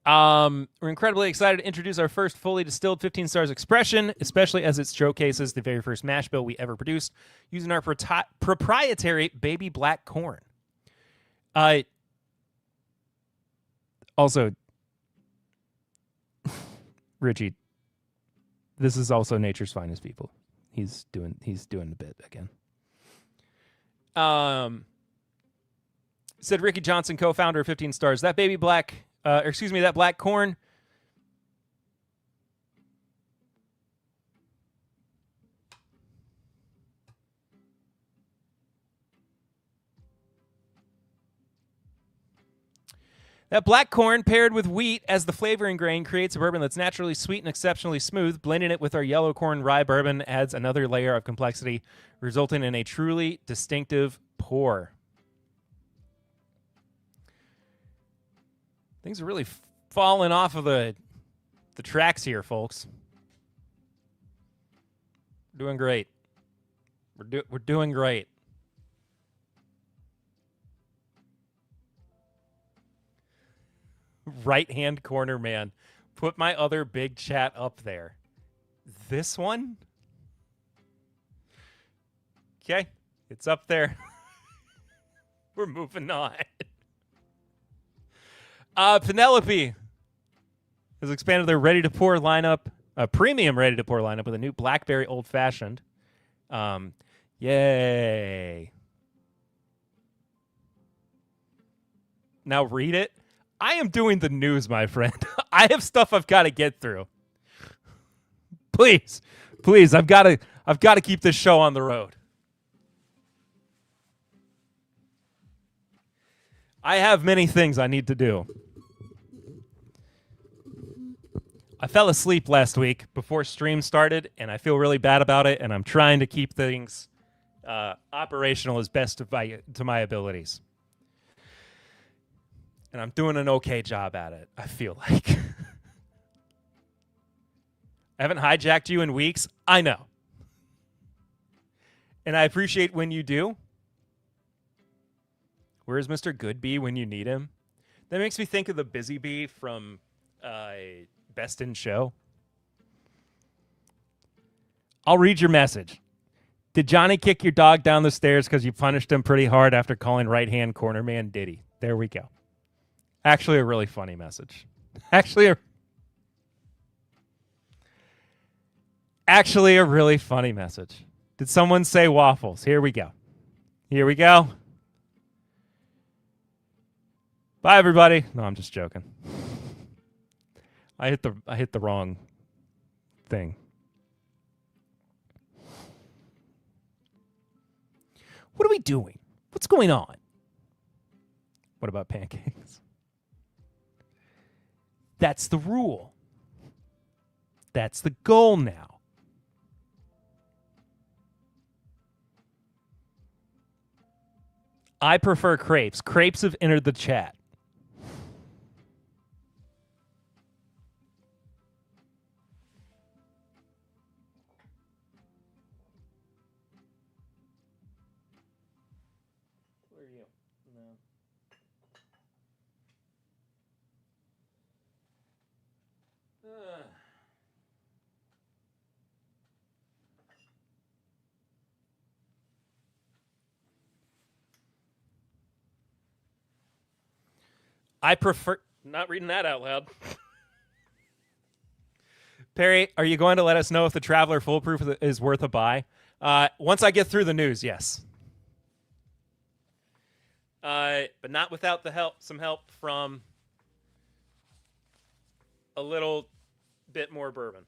We're incredibly excited to introduce our first fully distilled 15 stars expression, especially as it showcases the very first mash bill we ever produced using our proprietary baby black corn. Also, Richie, this is also Nature's Finest People. He's doing the bit again. Said Ricky Johnson, co-founder of 15 Stars. That baby black, that black corn. That black corn paired with wheat as the flavoring grain creates a bourbon that's naturally sweet and exceptionally smooth. Blending it with our yellow corn rye bourbon adds another layer of complexity, resulting in a truly distinctive pour. Things are really falling off of the tracks here, folks. We're doing great. We're doing great. Right-hand corner man. Put my other big chat up there. This one? Okay, it's up there. We're moving on. Penelope has expanded their ready-to-pour lineup, a premium ready-to-pour lineup with a new Blackberry Old Fashioned. Yay. Now read it. I am doing the news, my friend. I have stuff I've got to get through. Please, I've got to keep this show on the road. I have many things I need to do. I fell asleep last week before stream started, and I feel really bad about it, and I'm trying to keep things operational as best to my abilities. And I'm doing an okay job at it, I feel like. I haven't hijacked you in weeks. I know. And I appreciate when you do. Where's Mr. Goodbee when you need him? That makes me think of the Busy Bee from Best in Show. I'll read your message. Did Johnny kick your dog down the stairs because you punished him pretty hard after calling right-hand corner man Diddy? There we go. Actually, a really funny message. Actually, a really funny message. Did someone say waffles? Here we go. Bye, everybody. No, I'm just joking. I hit the wrong thing. What are we doing? What's going on? What about pancakes? That's the rule. That's the goal now. I prefer crepes. Crepes have entered the chat. Where are you? No. I prefer not reading that out loud. Perry, are you going to let us know if the Traveler Foolproof is worth a buy? Once I get through the news, yes. But not without some help from a little bit more bourbon.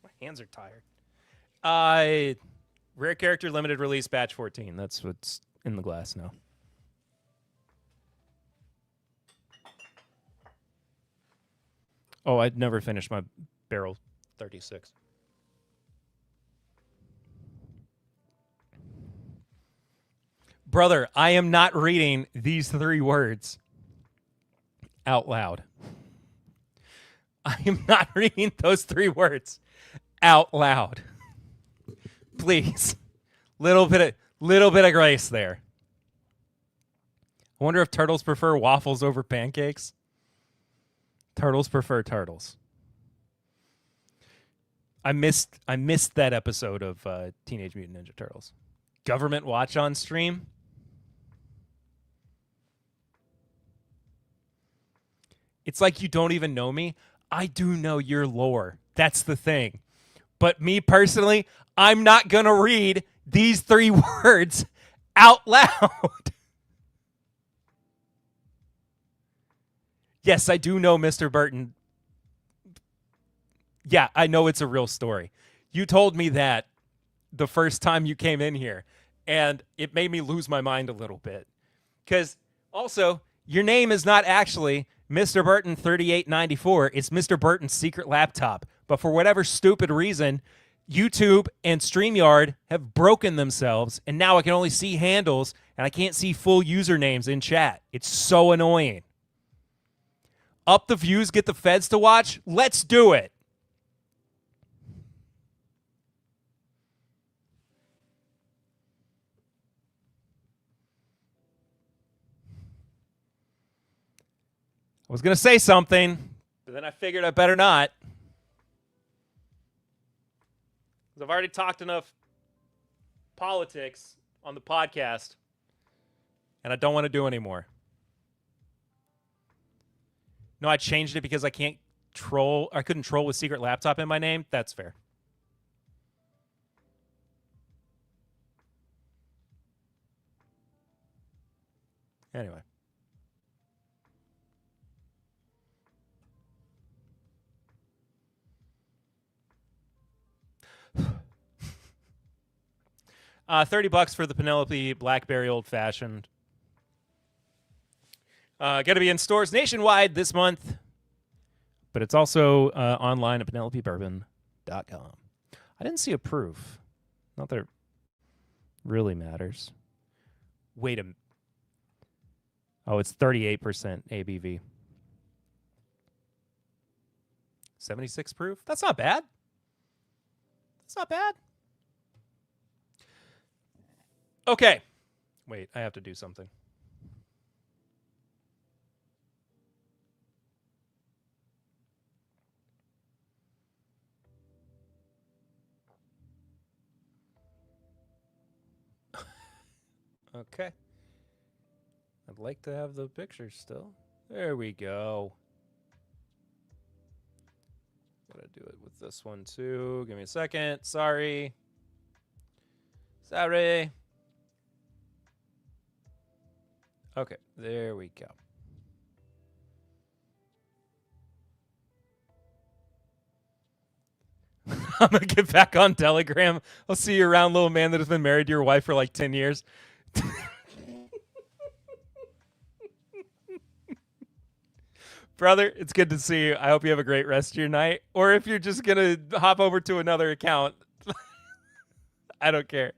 My hands are tired. Rare character, limited release, batch 14. That's what's in the glass now. Oh, I'd never finished my barrel 36. Brother, I am not reading these 3 words out loud. I am not reading those 3 words out loud. Please. Little bit of grace there. I wonder if turtles prefer waffles over pancakes. Turtles prefer turtles. I missed that episode of Teenage Mutant Ninja Turtles. Government watch on stream. It's like you don't even know me. I do know your lore. That's the thing. But me personally, I'm not going to read these 3 words out loud. Yes, I do know Mr. Burton. Yeah, I know it's a real story. You told me that the first time you came in here, and it made me lose my mind a little bit. Because also, your name is not actually Mr. Burton 3894. It's Mr. Burton's secret laptop. But for whatever stupid reason, YouTube and StreamYard have broken themselves, and now I can only see handles, and I can't see full usernames in chat. It's so annoying. Up the views, get the feds to watch? Let's do it. I was going to say something, but then I figured I better not. I've already talked enough politics on the podcast, and I don't want to do anymore. No, I changed it because I couldn't troll with secret laptop in my name. That's fair. Anyway. $30 for the Penelope Blackberry Old Fashioned. Going to be in stores nationwide this month, but it's also online at PenelopeBourbon.com. I didn't see a proof. Not that it really matters. Wait a minute. Oh, it's 38% ABV. 76 proof? That's not bad. That's not bad. Okay. Wait, I have to do something. Okay. I'd like to have the picture still. There we go. Gotta do it with this one too. Give me a second. Sorry. Sorry. Okay, there we go. I'm going to get back on Telegram. I'll see you around, little man that has been married to your wife for like 10 years. Brother, it's good to see you. I hope you have a great rest of your night. Or if you're just going to hop over to another account, I don't care.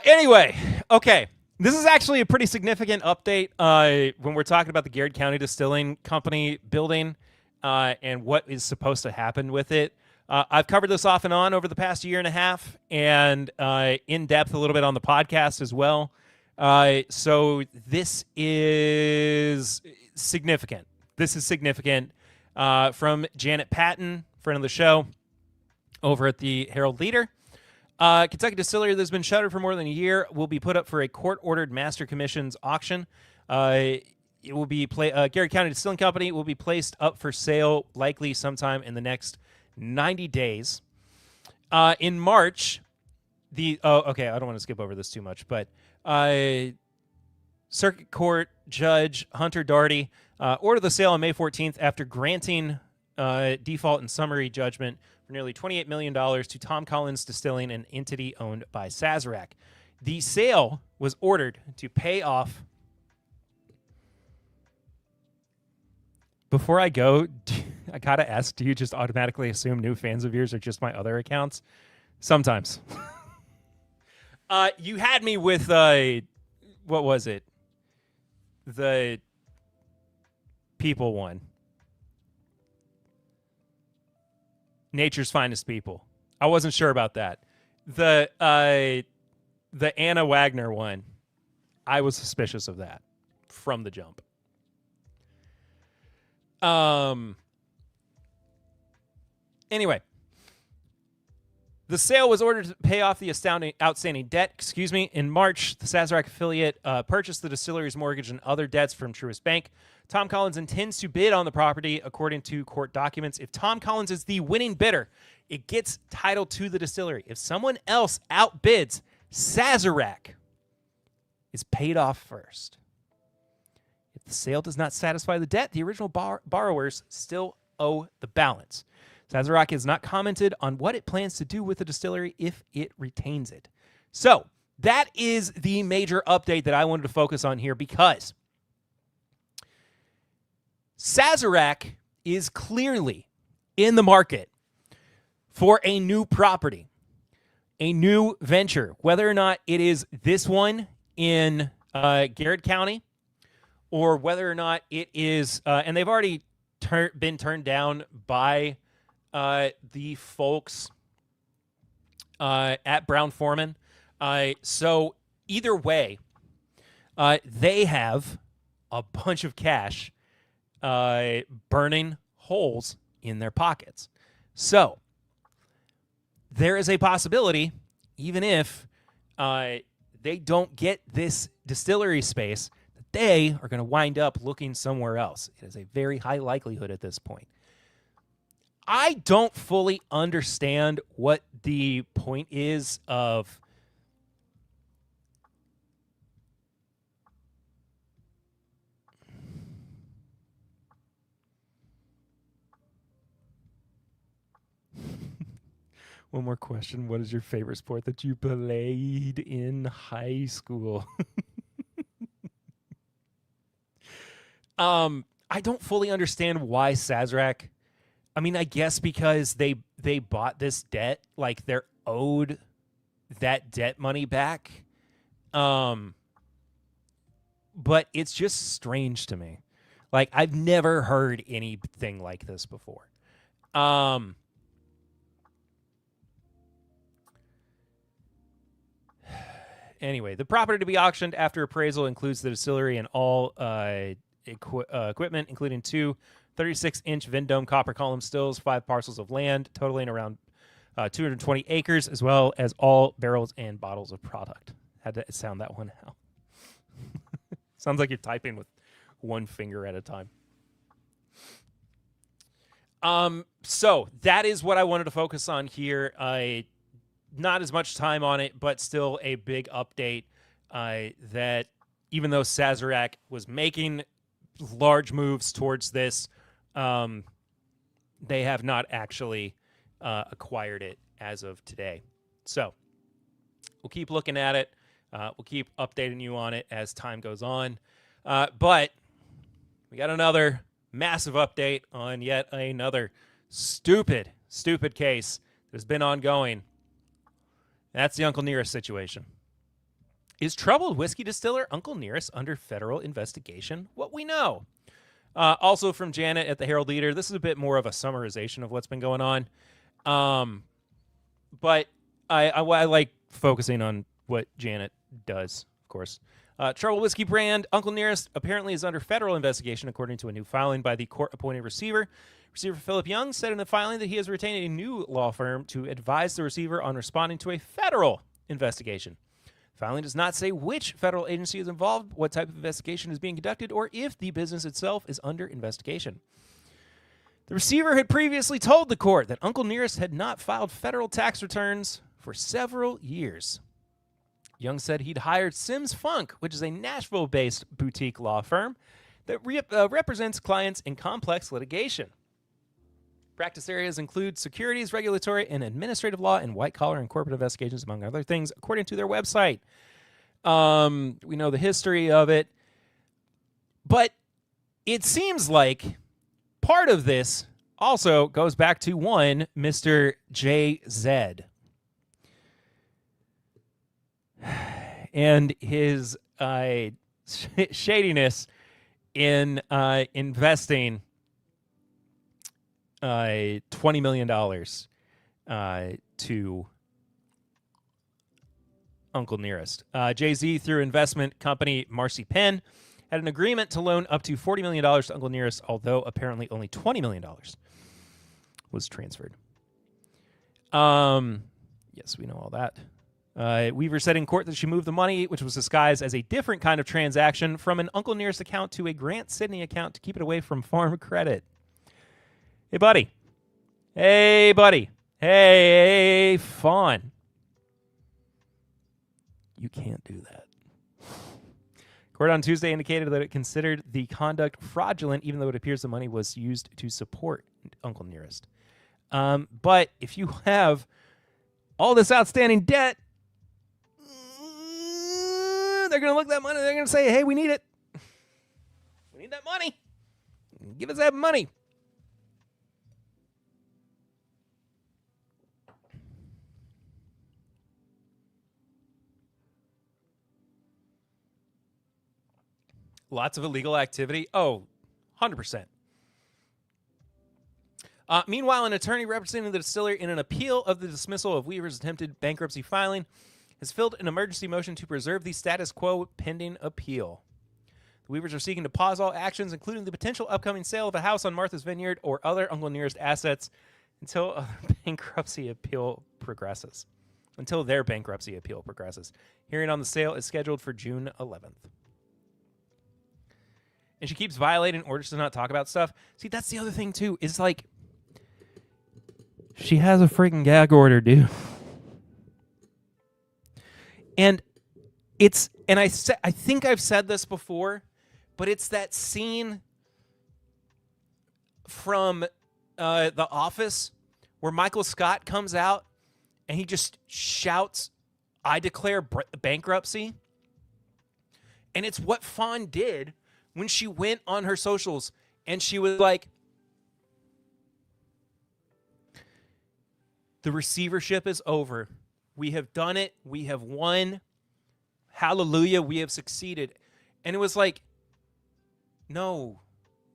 Anyway, okay. This is actually a pretty significant update when we're talking about the Garrett County Distilling Company building and what is supposed to happen with it. I've covered this off and on over the past year and a half and in depth a little bit on the podcast as well. So this is significant. this is significant. From Janet Patton, friend of the show, over at the Herald Leader. Kentucky Distillery that's been shuttered for more than a year will be put up for a court-ordered Master Commissions auction. It will be Garrett County Distilling Company will be placed up for sale likely sometime in the next 90 days. In March, okay, I don't want to skip over this too much, but Circuit Court Judge Hunter Daugherty ordered the sale on May 14th after granting default and summary judgment for nearly $28 million to Tom Collins Distilling, an entity owned by Sazerac. The sale was ordered to pay off. Before I go, I gotta ask, do you just automatically assume new fans of yours are just my other accounts? Sometimes. You had me with, what was it? The people one. Nature's Finest People. I wasn't sure about that. The Anna Wagner one, I was suspicious of that from the jump. Anyway, the sale was ordered to pay off the outstanding debt. In March, the Sazerac affiliate purchased the distillery's mortgage and other debts from Truist Bank. Tom Collins intends to bid on the property, according to court documents. If Tom Collins is the winning bidder, it gets title to the distillery. If someone else outbids, Sazerac is paid off first. If the sale does not satisfy the debt, the original borrowers still owe the balance. Sazerac has not commented on what it plans to do with the distillery if it retains it. So that is the major update that I wanted to focus on here, because Sazerac is clearly in the market for a new property, a new venture, whether or not it is this one in Garrett County, or whether or not it is, and they've already been turned down by the folks at Brown-Forman. So either way, they have a bunch of cash burning holes in their pockets. So there is a possibility, even if they don't get this distillery space, that they are going to wind up looking somewhere else. It is a very high likelihood at this point. I don't fully understand what the point is of one more question. What is your favorite sport that you played in high school? I don't fully understand why Sazerac. I mean, I guess because they bought this debt, like they're owed that debt money back. But it's just strange to me. Like, I've never heard anything like this before. Anyway, the property to be auctioned after appraisal includes the distillery and all equipment, including 2 36-inch Vendome copper column stills, 5 parcels of land, totaling around 220 acres, as well as all barrels and bottles of product. Had to sound that one out. Sounds like you're typing with one finger at a time. So that is what I wanted to focus on here. Not as much time on it, but still a big update that even though Sazerac was making large moves towards this, they have not actually acquired it as of today. So we'll keep looking at it. We'll keep updating you on it as time goes on. But we got another massive update on yet another stupid case that has been ongoing. That's the Uncle Nearest situation. Is troubled whiskey distiller Uncle Nearest under federal investigation? What we know. Also from Janet at the Herald Leader. This is a bit more of a summarization of what's been going on. But I like focusing on what Janet does, of course. Trouble Whiskey brand Uncle Nearest apparently is under federal investigation, according to a new filing by the court-appointed receiver. Receiver Philip Young said in the filing that he has retained a new law firm to advise the receiver on responding to a federal investigation. The filing does not say which federal agency is involved, what type of investigation is being conducted, or if the business itself is under investigation. The receiver had previously told the court that Uncle Nearest had not filed federal tax returns for several years. Young said he'd hired Sims Funk, which is a Nashville-based boutique law firm that represents clients in complex litigation. Practice areas include securities, regulatory, and administrative law, and white-collar and corporate investigations, among other things, according to their website. We know the history of it. But it seems like part of this also goes back to one Mr. J.Z. and his shadiness in investing $20 million to Uncle Nearest. Jay-Z, through investment company Marcy Penn, had an agreement to loan up to $40 million to Uncle Nearest, although apparently only $20 million was transferred. Yes, we know all that. Weaver said in court that she moved the money, which was disguised as a different kind of transaction, from an Uncle Nearest account to a Grant Sidney account to keep it away from Farm Credit. Hey, buddy. Hey, buddy. Hey, Fawn. You can't do that. Court on Tuesday indicated that it considered the conduct fraudulent, even though it appears the money was used to support Uncle Nearest. But if you have all this outstanding debt, they're going to look at that money. They're going to say, hey, we need it. We need that money. Give us that money. Lots of illegal activity. Oh, 100%. Meanwhile, an attorney representing the distillery in an appeal of the dismissal of Weaver's attempted bankruptcy filing has filed an emergency motion to preserve the status quo pending appeal. The Weavers are seeking to pause all actions, including the potential upcoming sale of a house on Martha's Vineyard or other Uncle Nearest assets, until a bankruptcy appeal progresses. Until their bankruptcy appeal progresses. Hearing on the sale is scheduled for June 11th. And she keeps violating orders to not talk about stuff. See, that's the other thing, too, is like, she has a freaking gag order, dude. And I think I've said this before, but it's that scene from The Office where Michael Scott comes out and he just shouts, "I declare bankruptcy." And it's what Fawn did when she went on her socials and she was like, the receivership is over. We have done it. We have won. Hallelujah. We have succeeded. And it was like, no,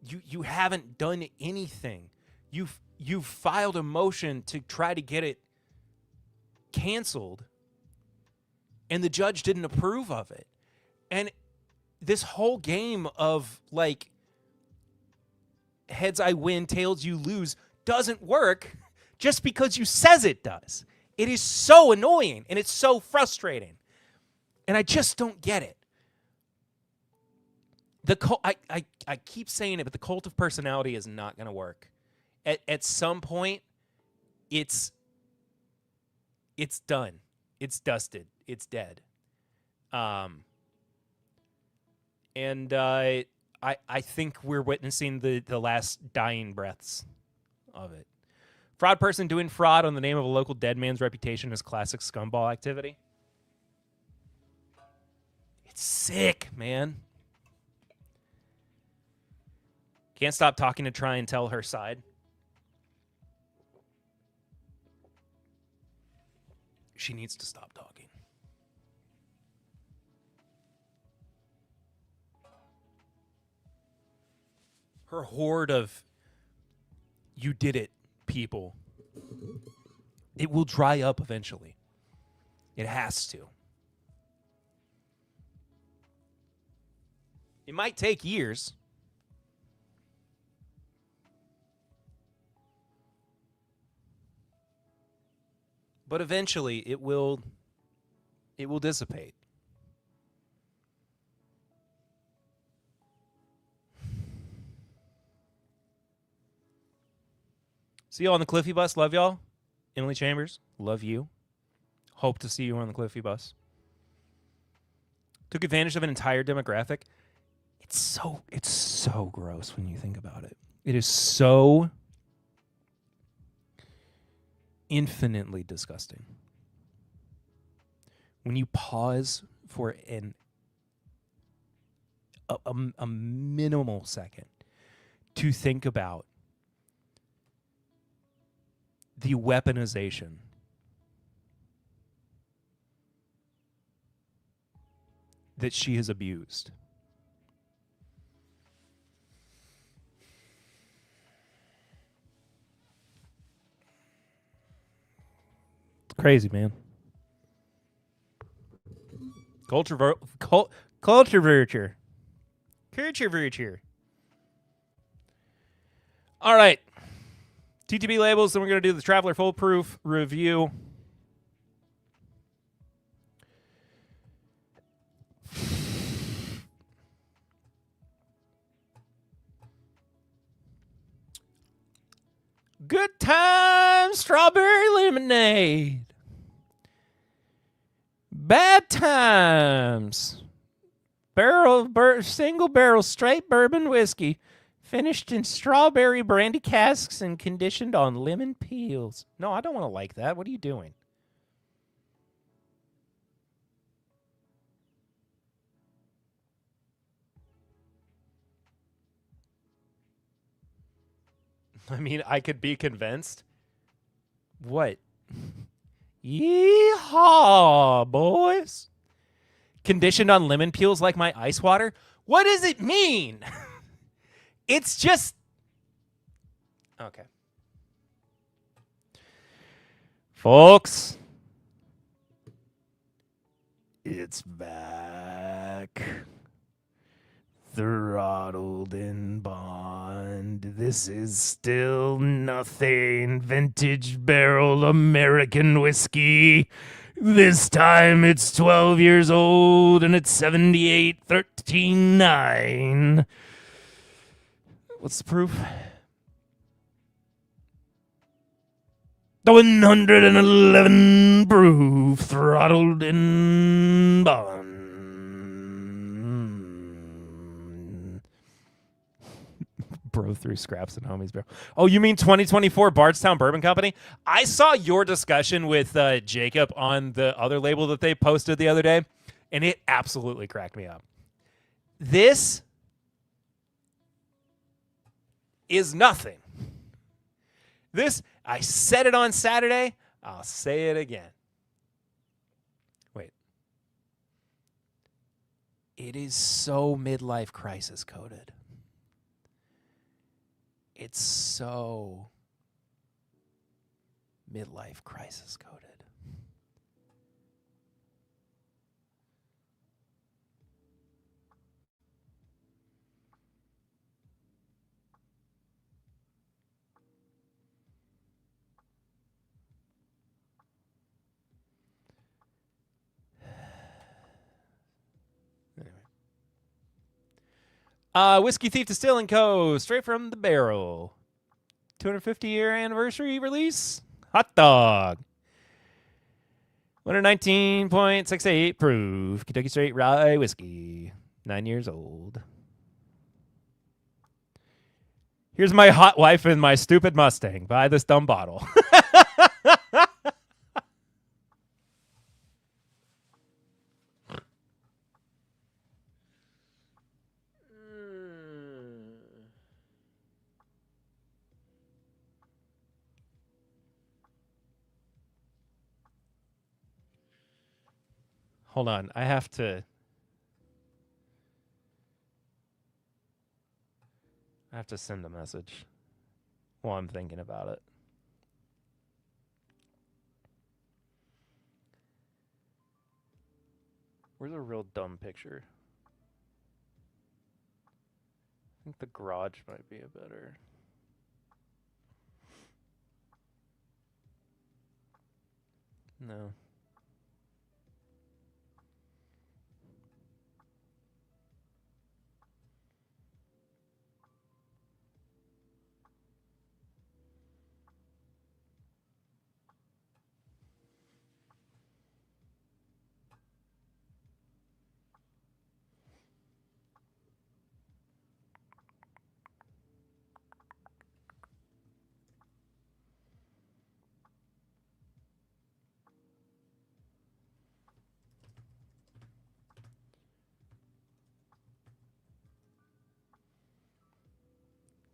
you haven't done anything. You've filed a motion to try to get it canceled, and the judge didn't approve of it. And this whole game of like heads I win, tails you lose doesn't work just because you says it does. It is so annoying and it's so frustrating. And I just don't get it. I keep saying it, but the cult of personality is not going to work. At some point, it's done. It's dusted. It's dead. And I think we're witnessing the last dying breaths of it. Fraud person doing fraud on the name of a local dead man's reputation is classic scumball activity. It's sick, man. Can't stop talking to try and tell her side. She needs to stop talking. Her horde of "you did it" people, it will dry up eventually. It has to. It might take years. But eventually it will dissipate. See you on the Cliffy bus. Love y'all. Emily Chambers, love you. Hope to see you on the Cliffy bus. Took advantage of an entire demographic. It's so gross when you think about it. It is so infinitely disgusting. When you pause for a minimal second to think about the weaponization that she has abused. It's crazy, man. Culture virtue. All right. TTB labels, then we're going to do the Traveler Foolproof review. Good times, strawberry lemonade. Bad times, single barrel straight bourbon whiskey, finished in strawberry brandy casks and conditioned on lemon peels. No, I don't want to like that. What are you doing? I mean, I could be convinced. What? Yeehaw, boys. Conditioned on lemon peels like my ice water? What does it mean? It's just... Okay. Folks, it's back. Throttled in bond. This is still nothing. Vintage barrel American whiskey. This time it's 12 years old and it's 78.139. What's the proof? The 111 proof, throttled in bond. Bro through scraps and homies, bro. Oh, you mean 2024 Bardstown Bourbon Company? I saw your discussion with Jacob on the other label that they posted the other day, and it absolutely cracked me up. This is nothing. I said it on Saturday. I'll say it again. Wait. It is so midlife crisis coded. It's so midlife crisis coded. Whiskey Thief Distilling Co. Straight from the barrel. 250-year anniversary release. Hot dog. 119.68 proof. Kentucky Straight Rye Whiskey. 9 years old. Here's my hot wife and my stupid Mustang. Buy this dumb bottle. Hold on. I have to send a message while I'm thinking about it. Where's a real dumb picture? think the garage might be a better. No.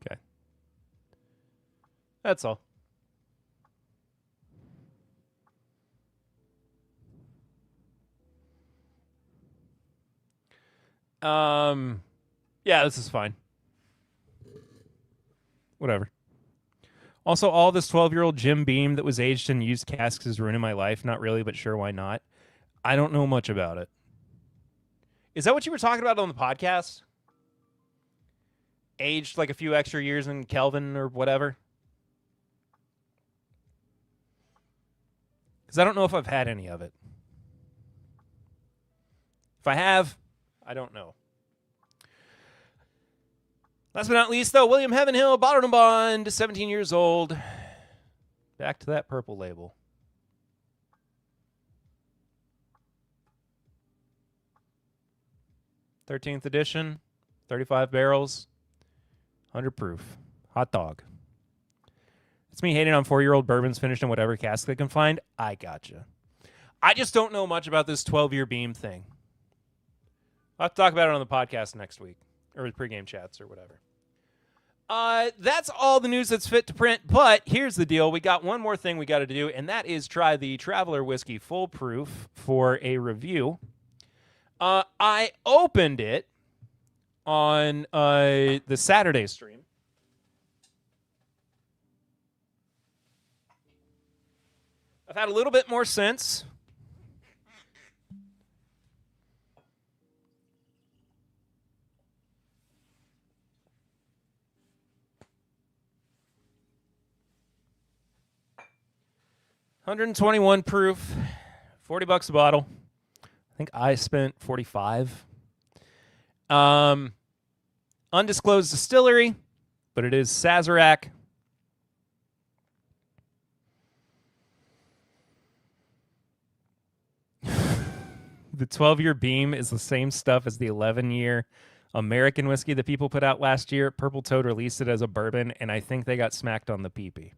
Okay. That's all. Yeah, this is fine. Whatever. Also, all this 12-year-old Jim Beam that was aged in used casks is ruining my life. Not really, but sure, why not? I don't know much about it. Is that what you were talking about on the podcast? Aged like a few extra years in Kelvin or whatever? Because I don't know if I've had any of it. If I have, I don't know. Last but not least, though, William Heavenhill, bottled and bond, 17 years old. Back to that purple label. '13th edition, 35 barrels, 100 proof. Hot dog. It's me hating on 4-year-old bourbons finished in whatever cask they can find. I gotcha. I just don't know much about this 12-year Beam thing. I'll have to talk about it on the podcast next week, or pregame chats or whatever. That's all the news that's fit to print, but here's the deal. We got one more thing we got to do, and that is try the Traveler Whiskey Full Proof for a review. I opened it on the Saturday stream. I've had a little bit more since. $121 proof, $40 a bottle. I think I spent $45. Undisclosed distillery, but it is Sazerac. The 12-year Beam is the same stuff as the 11-year American whiskey that people put out last year. Purple Toad released it as a bourbon, and I think they got smacked on the pee-pee.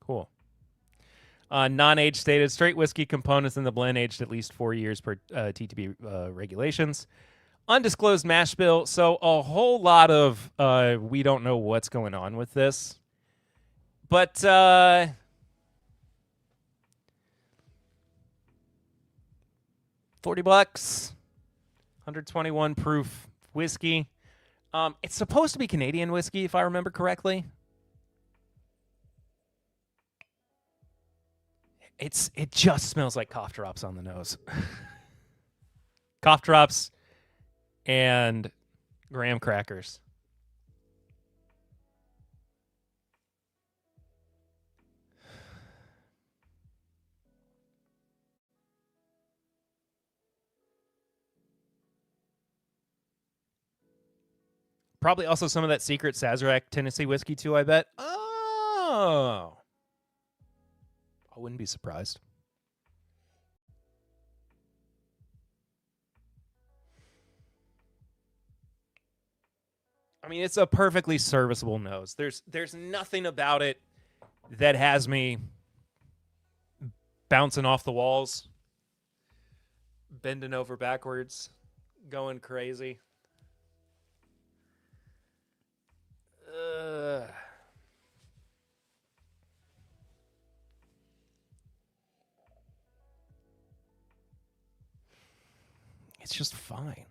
Cool. Non-age stated, straight whiskey components in the blend aged at least 4 years per TTB regulations. Undisclosed mash bill, so a whole lot of we don't know what's going on with this. But $40, 121 proof whiskey. It's supposed to be Canadian whiskey, if I remember correctly. It just smells like cough drops on the nose. Cough drops and graham crackers. Probably also some of that secret Sazerac Tennessee whiskey too, I bet. Oh. I wouldn't be surprised. I mean, it's a perfectly serviceable nose. There's nothing about it that has me bouncing off the walls, bending over backwards, going crazy. It's just fine.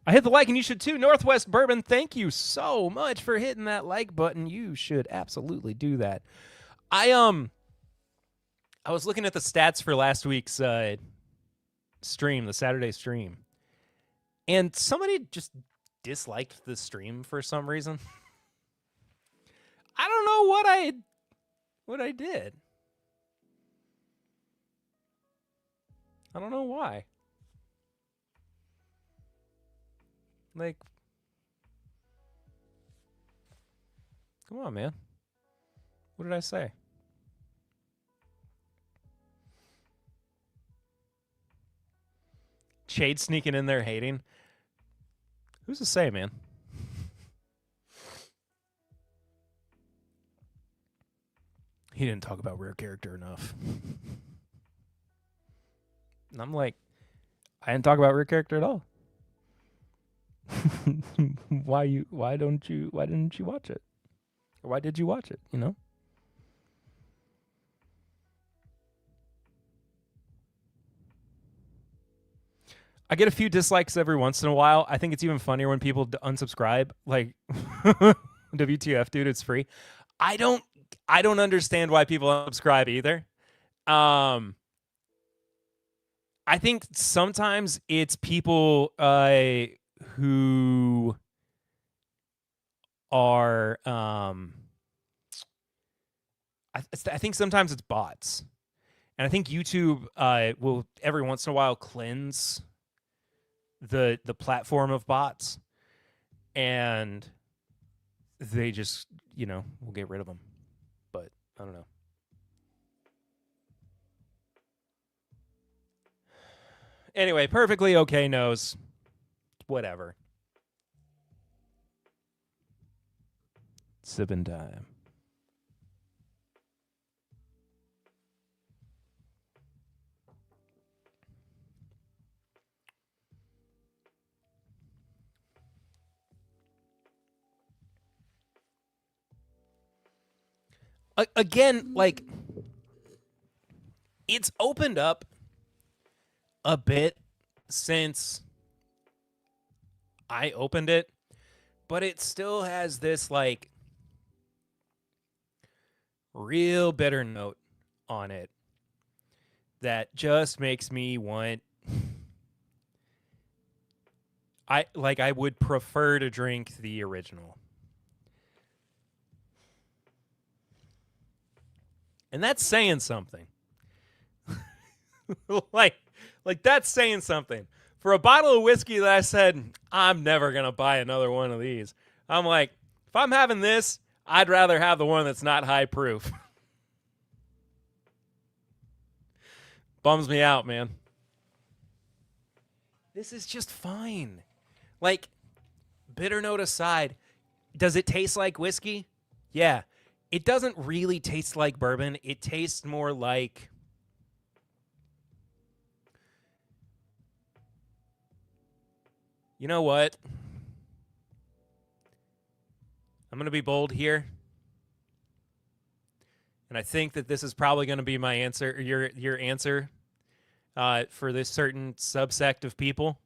I hit the like, and you should too. Northwest Bourbon, thank you so much for hitting that like button. You should absolutely do that. I was looking at the stats for last week's stream, the Saturday stream, and somebody just disliked the stream for some reason. I don't know what I did. I don't know why. Like, come on, man. What did I say? Shade sneaking in there hating. Who's to say, man? He didn't talk about rare character enough. And I'm like, I didn't talk about rare character at all. Why didn't you watch it? Or why did you watch it, you know? I get a few dislikes every once in a while. I think it's even funnier when people unsubscribe. Like, WTF, dude, it's free. I don't understand why people unsubscribe either. I think sometimes it's people who are I think sometimes it's bots. And I think YouTube will every once in a while cleanse the platform of bots, and they just, will get rid of them. But I don't know. Anyway, perfectly okay nose. Whatever. Sipping time. Again, like, it's opened up a bit since I opened it, but it still has this, like, real bitter note on it that just makes me want... I would prefer to drink the original. And that's saying something. like that's saying something. For a bottle of whiskey that I said, I'm never going to buy another one of these. I'm like, if I'm having this, I'd rather have the one that's not high proof. Bums me out, man. This is just fine. Like, bitter note aside, does it taste like whiskey? Yeah. It doesn't really taste like bourbon. It tastes more like... You know what? I'm going to be bold here. And I think that this is probably going to be my answer, your answer for this certain subsect of people.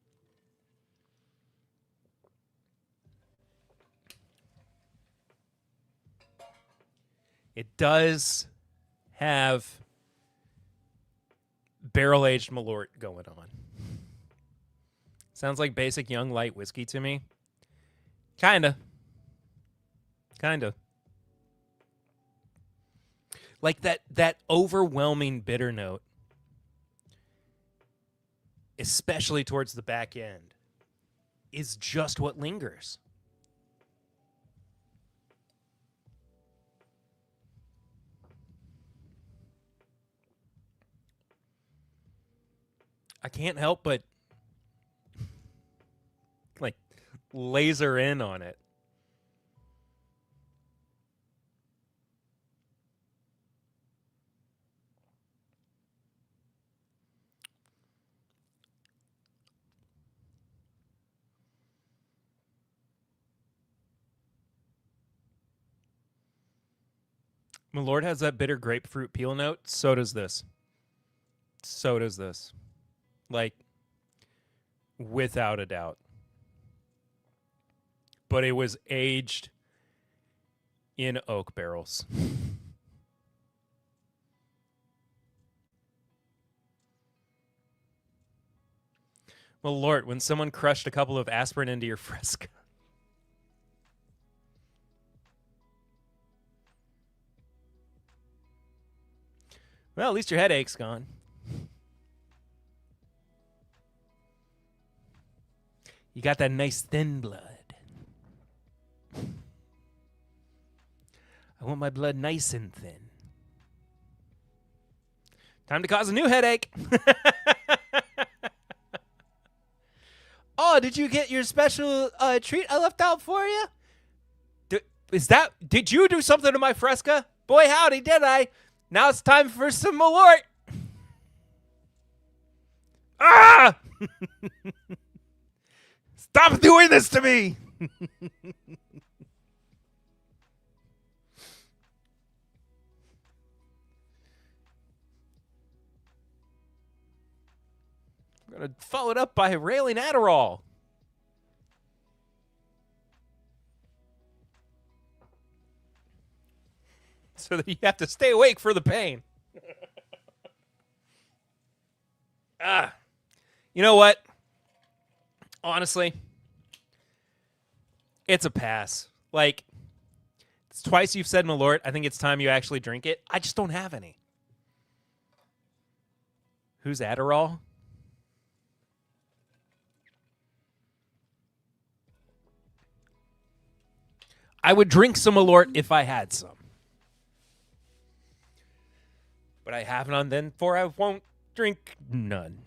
It does have barrel-aged Malort going on. Sounds like basic young light whiskey to me. Kinda. Like that overwhelming bitter note, especially towards the back end, is just what lingers. I can't help but like laser in on it. Malort has that bitter grapefruit peel note. So does this. Like, without a doubt. But it was aged in oak barrels. Well, Lord, when someone crushed a couple of aspirin into your Fresca. Well, at least your headache's gone. You got that nice thin blood. I want my blood nice and thin. Time to cause a new headache. Oh, did you get your special treat I left out for you? Did you do something to my Fresca? Boy, howdy, did I. Now it's time for some Malort. Ah! Stop doing this to me. I'm going to follow it up by railing Adderall. So that you have to stay awake for the pain. You know what? Honestly, it's a pass. Like, it's twice you've said Malort. I think it's time you actually drink it. I just don't have any. Who's Adderall? I would drink some Malort if I had some. But I have none, then for I won't drink none.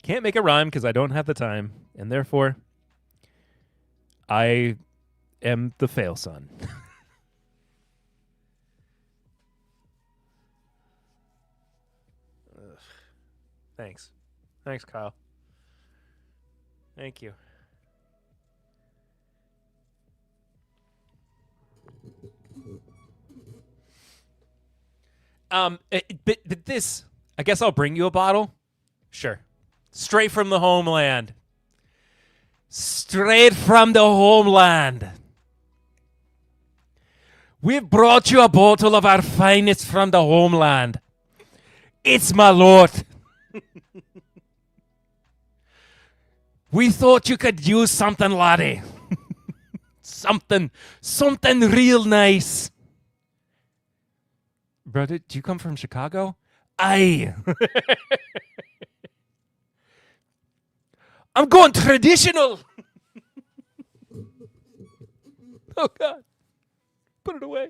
Can't make a rhyme because I don't have the time, and therefore I am the fail son. Thanks. Thanks, Kyle. Thank you. But this, I guess I'll bring you a bottle. Sure. Straight from the homeland. Straight from the homeland. We've brought you a bottle of our finest from the homeland. It's Malort. We thought you could use something, laddie. something real nice. Brother, do you come from Chicago? Aye. I'm going traditional. Oh, God. Put it away.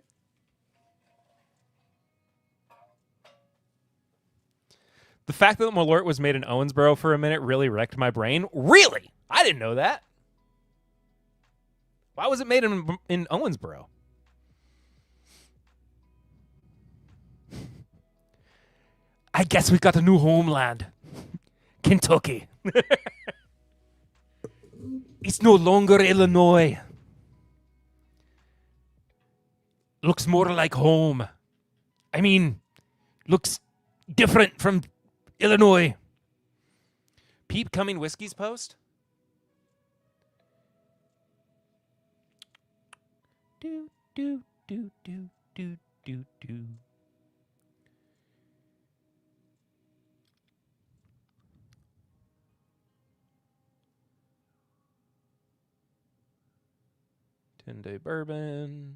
The fact that Malort was made in Owensboro for a minute really wrecked my brain. Really? I didn't know that. Why was it made in Owensboro? I guess we've got a new homeland. Kentucky. It's no longer Illinois. Looks more like home. I mean, looks different from Illinois. Peep Cumming Whiskey's post? Do, do, do, do, do, do, do. Day bourbon.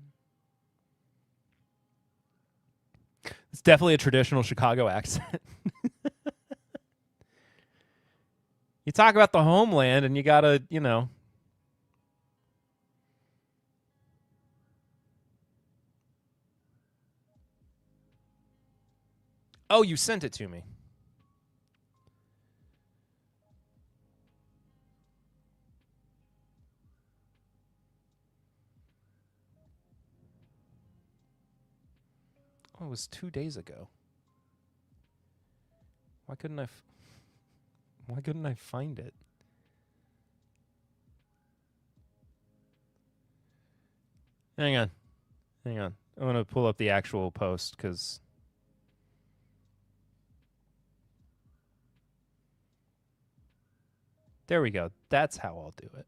It's definitely a traditional Chicago accent. You talk about the homeland and you gotta, you know. Oh, you sent it to me. Oh, it was 2 days ago. Why couldn't I find it? Hang on. I'm going to pull up the actual post because there we go. That's how I'll do it.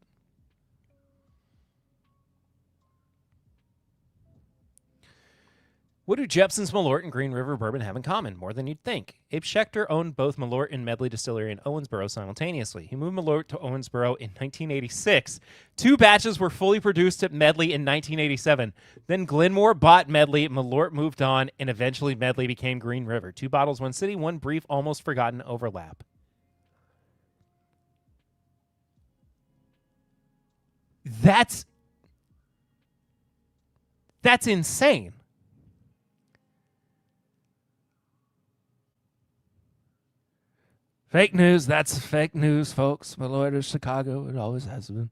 What do Jepson's Malort and Green River Bourbon have in common? More than you'd think. Abe Schechter owned both Malort and Medley Distillery in Owensboro simultaneously. He moved Malort to Owensboro in 1986. 2 batches were fully produced at Medley in 1987. Then Glenmore bought Medley, Malort moved on, and eventually Medley became Green River. 2 bottles, 1 city, 1 brief, almost forgotten overlap. That's insane. Fake news, that's fake news, folks. Malort is Chicago. It always has been.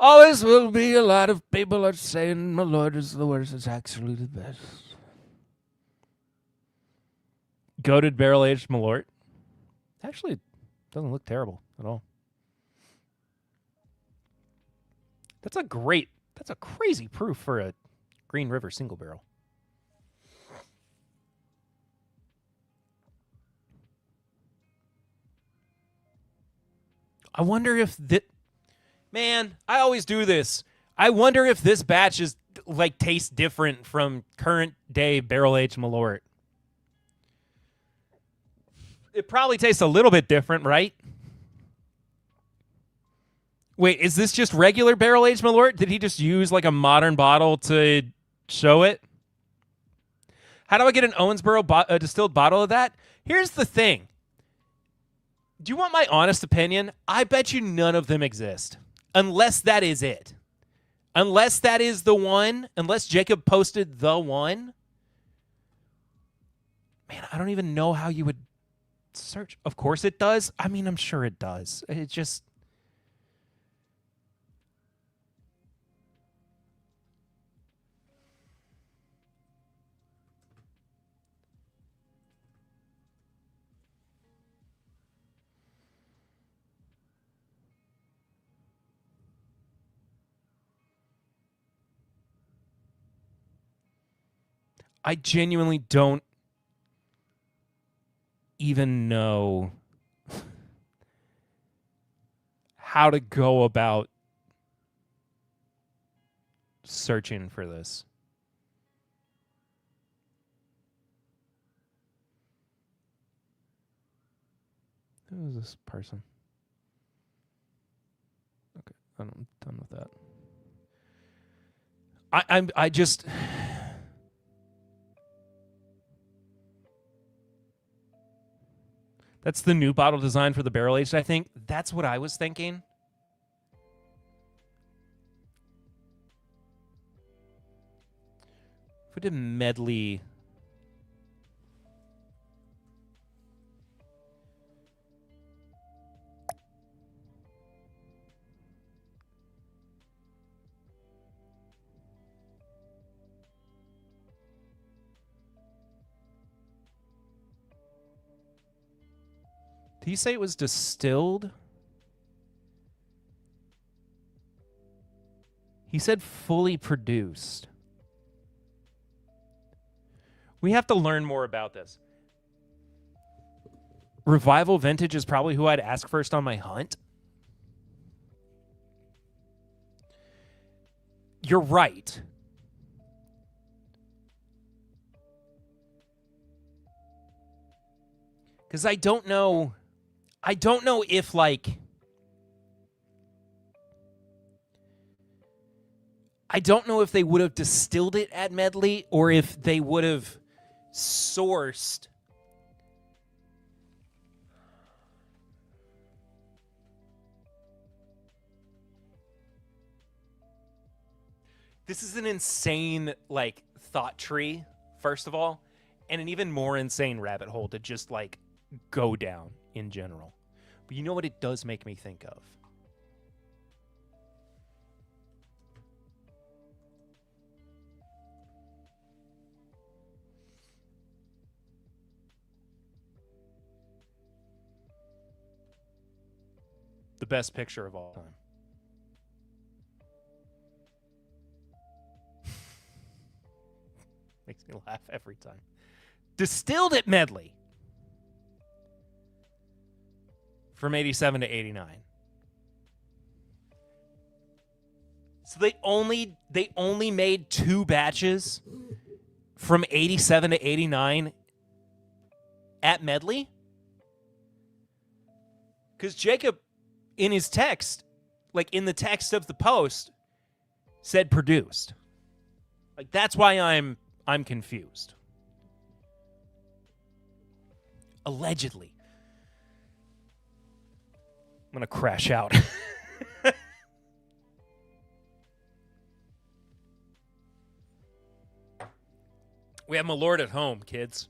Always will be. A lot of people are saying Malort is the worst. It's actually the best. Goated barrel-aged Malort. Actually, it doesn't look terrible at all. That's a crazy proof for a Green River single barrel. I wonder if man, I always do this. I wonder if this batch is like tastes different from current day barrel-aged Malort. It probably tastes a little bit different, right? Wait, is this just regular barrel-aged Malort? Did he just use like a modern bottle to show it? How do I get an Owensboro distilled bottle of that? Here's the thing. Do you want my honest opinion? I bet you none of them exist. Unless that is it. Unless that is the one. Unless Jacob posted the one. Man, I don't even know how you would search. Of course it does. I mean, I'm sure it does. It just... I genuinely don't even know how to go about searching for this. Who is this person? Okay, I'm done with that. I just... That's the new bottle design for the barrel aged, I think. That's what I was thinking. If we did medley... Did he say it was distilled? He said fully produced. We have to learn more about this. Revival Vintage is probably who I'd ask first on my hunt. You're right. Because I don't know if, like... I don't know if they would have distilled it at Medley or if they would have sourced... This is an insane, like, thought tree, first of all, and an even more insane rabbit hole to just, like, go down in general. But you know what it does make me think of? The best picture of all time. Makes me laugh every time. Distilled at Medley. From 87 to 89. So they only made 2 batches from 87 to 89 at Medley? Because Jacob, in his text, like in the text of the post, said produced. Like, that's why I'm confused. Allegedly. I'm going to crash out. We have my Lord at home, kids.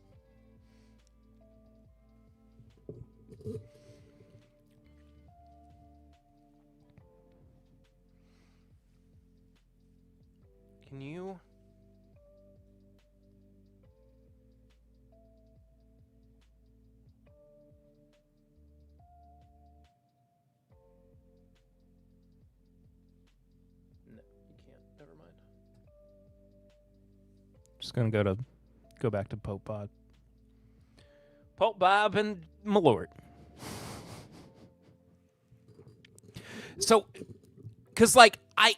Can you... Never mind. Just gonna go back to Pope Bob. Pope Bob and my Lord. So, because like I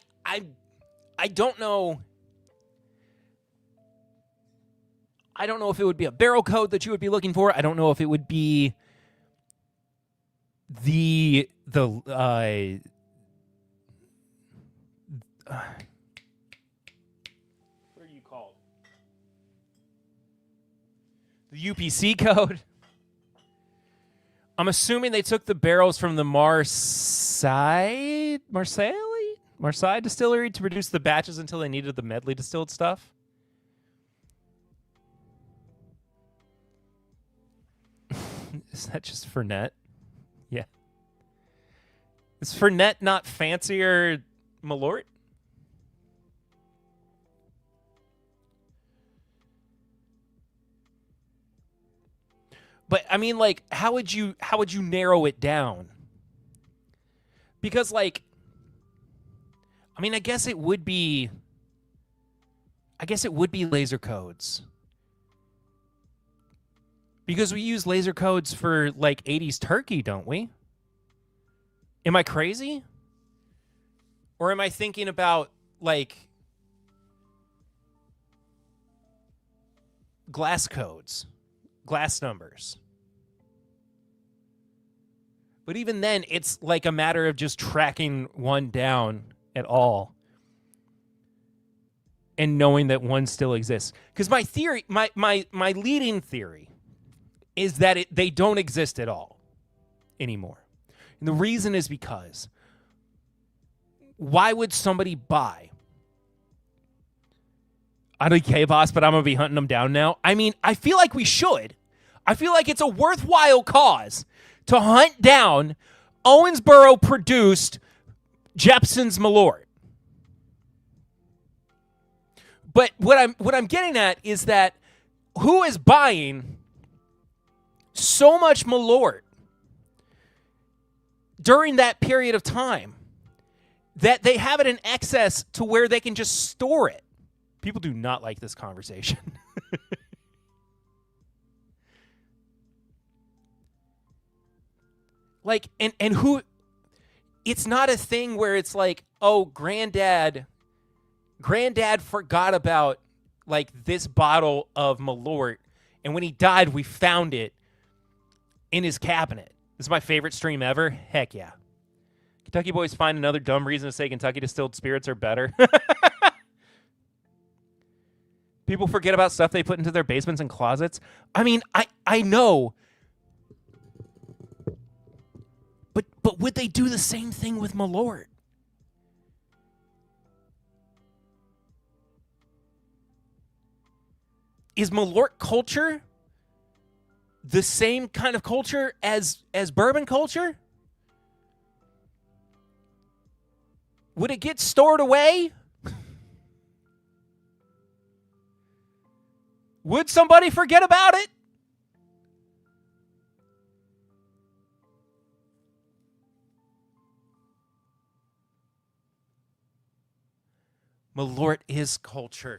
don't know. I don't know if it would be a barrel code that you would be looking for. I don't know if it would be the what are you called? The UPC code. I'm assuming they took the barrels from the Marseille Distillery to produce the batches until they needed the medley distilled stuff. Is that just Fernet? Yeah. Is Fernet not fancier Malort? But I mean, like, how would you narrow it down? Because, like, I mean, I guess it would be laser codes. Because we use laser codes for, like, 80s turkey, don't we? Am I crazy? Or am I thinking about, like, glass codes? Glass numbers? But even then, it's like a matter of just tracking one down at all and knowing that one still exists. Because my theory, my leading theory is that they don't exist at all anymore. And the reason is because why would somebody buy? I don't care, boss, but I'm going to be hunting them down now. I mean, I feel like we should. I feel like it's a worthwhile cause to hunt down Owensboro produced Jeppson's Malort. But what I'm getting at is that who is buying so much Malort during that period of time that they have it in excess to where they can just store it? People do not like this conversation. Like, and who, it's not a thing where it's like, oh, granddad forgot about, like, this bottle of Malort, and when he died, we found it in his cabinet. This is my favorite stream ever. Heck yeah. Kentucky boys find another dumb reason to say Kentucky distilled spirits are better. People forget about stuff they put into their basements and closets. I mean, I know. But would they do the same thing with Malort? Is Malort culture the same kind of culture as bourbon culture? Would it get stored away? Would somebody forget about it? Malort is culture.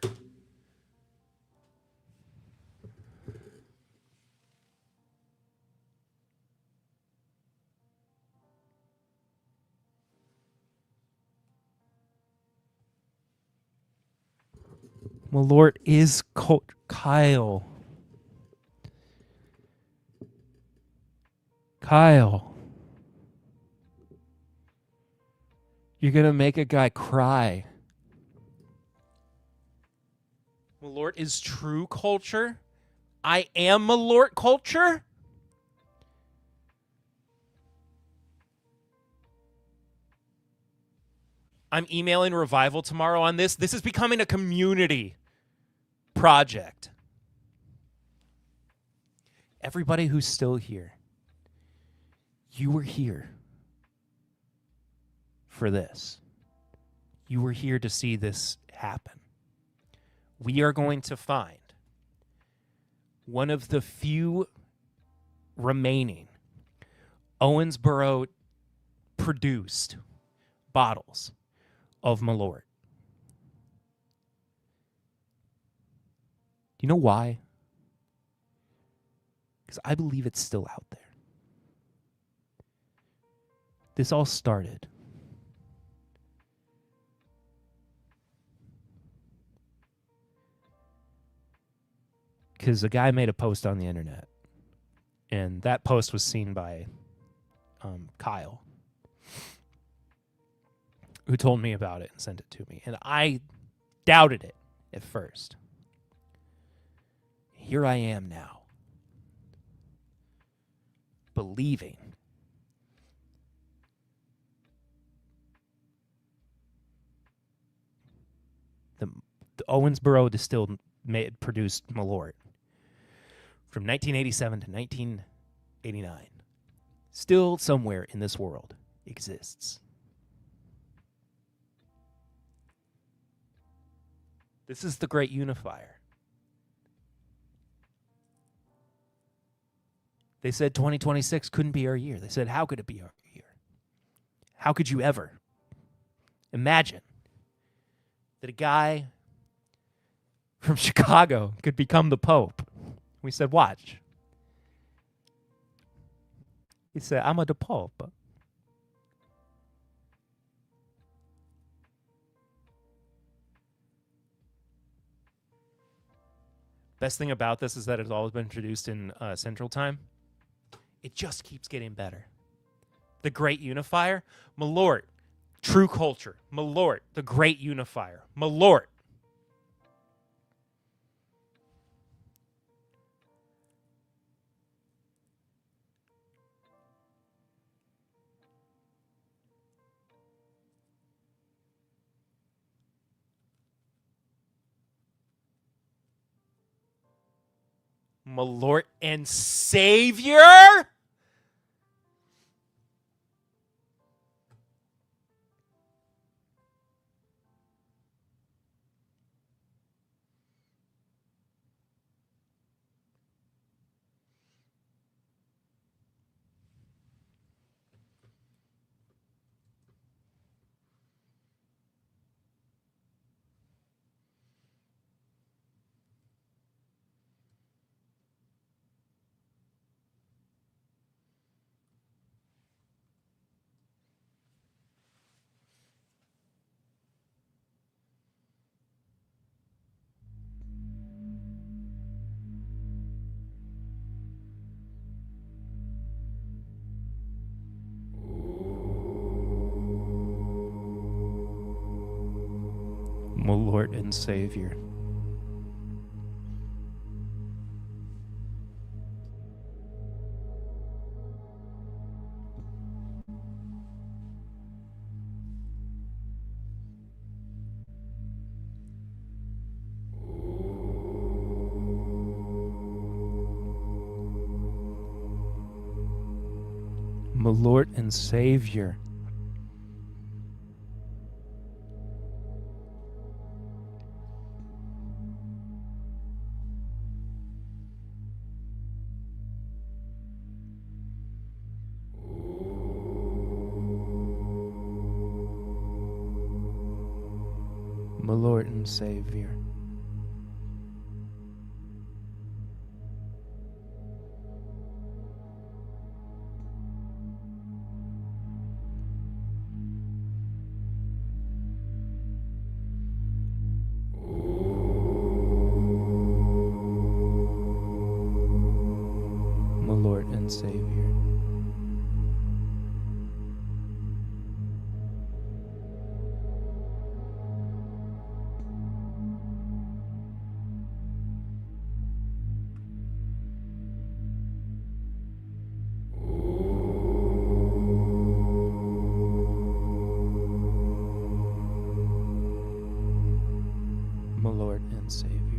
Malort is Kyle. You're going to make a guy cry. Malort is true culture? I am Malort culture? I'm emailing Revival tomorrow on this. This is becoming a community project. Everybody who's still here, you were here for this. You were here to see this happen. We are going to find one of the few remaining Owensboro produced bottles of Malort. Do you know why? Because I believe it's still out there. This all started because a guy made a post on the internet, and that post was seen by Kyle, who told me about it and sent it to me. And I doubted it at first. Here I am now, believing the Owensboro distilled produced Malort from 1987 to 1989 still somewhere in this world exists. This is the great unifier. They said 2026 couldn't be our year. They said, how could it be our year? How could you ever imagine that a guy from Chicago could become the Pope? We said, watch. He said, I'm the Pope. Best thing about this is that it's always been introduced in Central Time. It just keeps getting better. The great unifier, Malort, true culture. Malort, the great unifier. Malort. Malort and Savior? Malort and Savior. Malort and Savior. Malort and Savior. and Savior.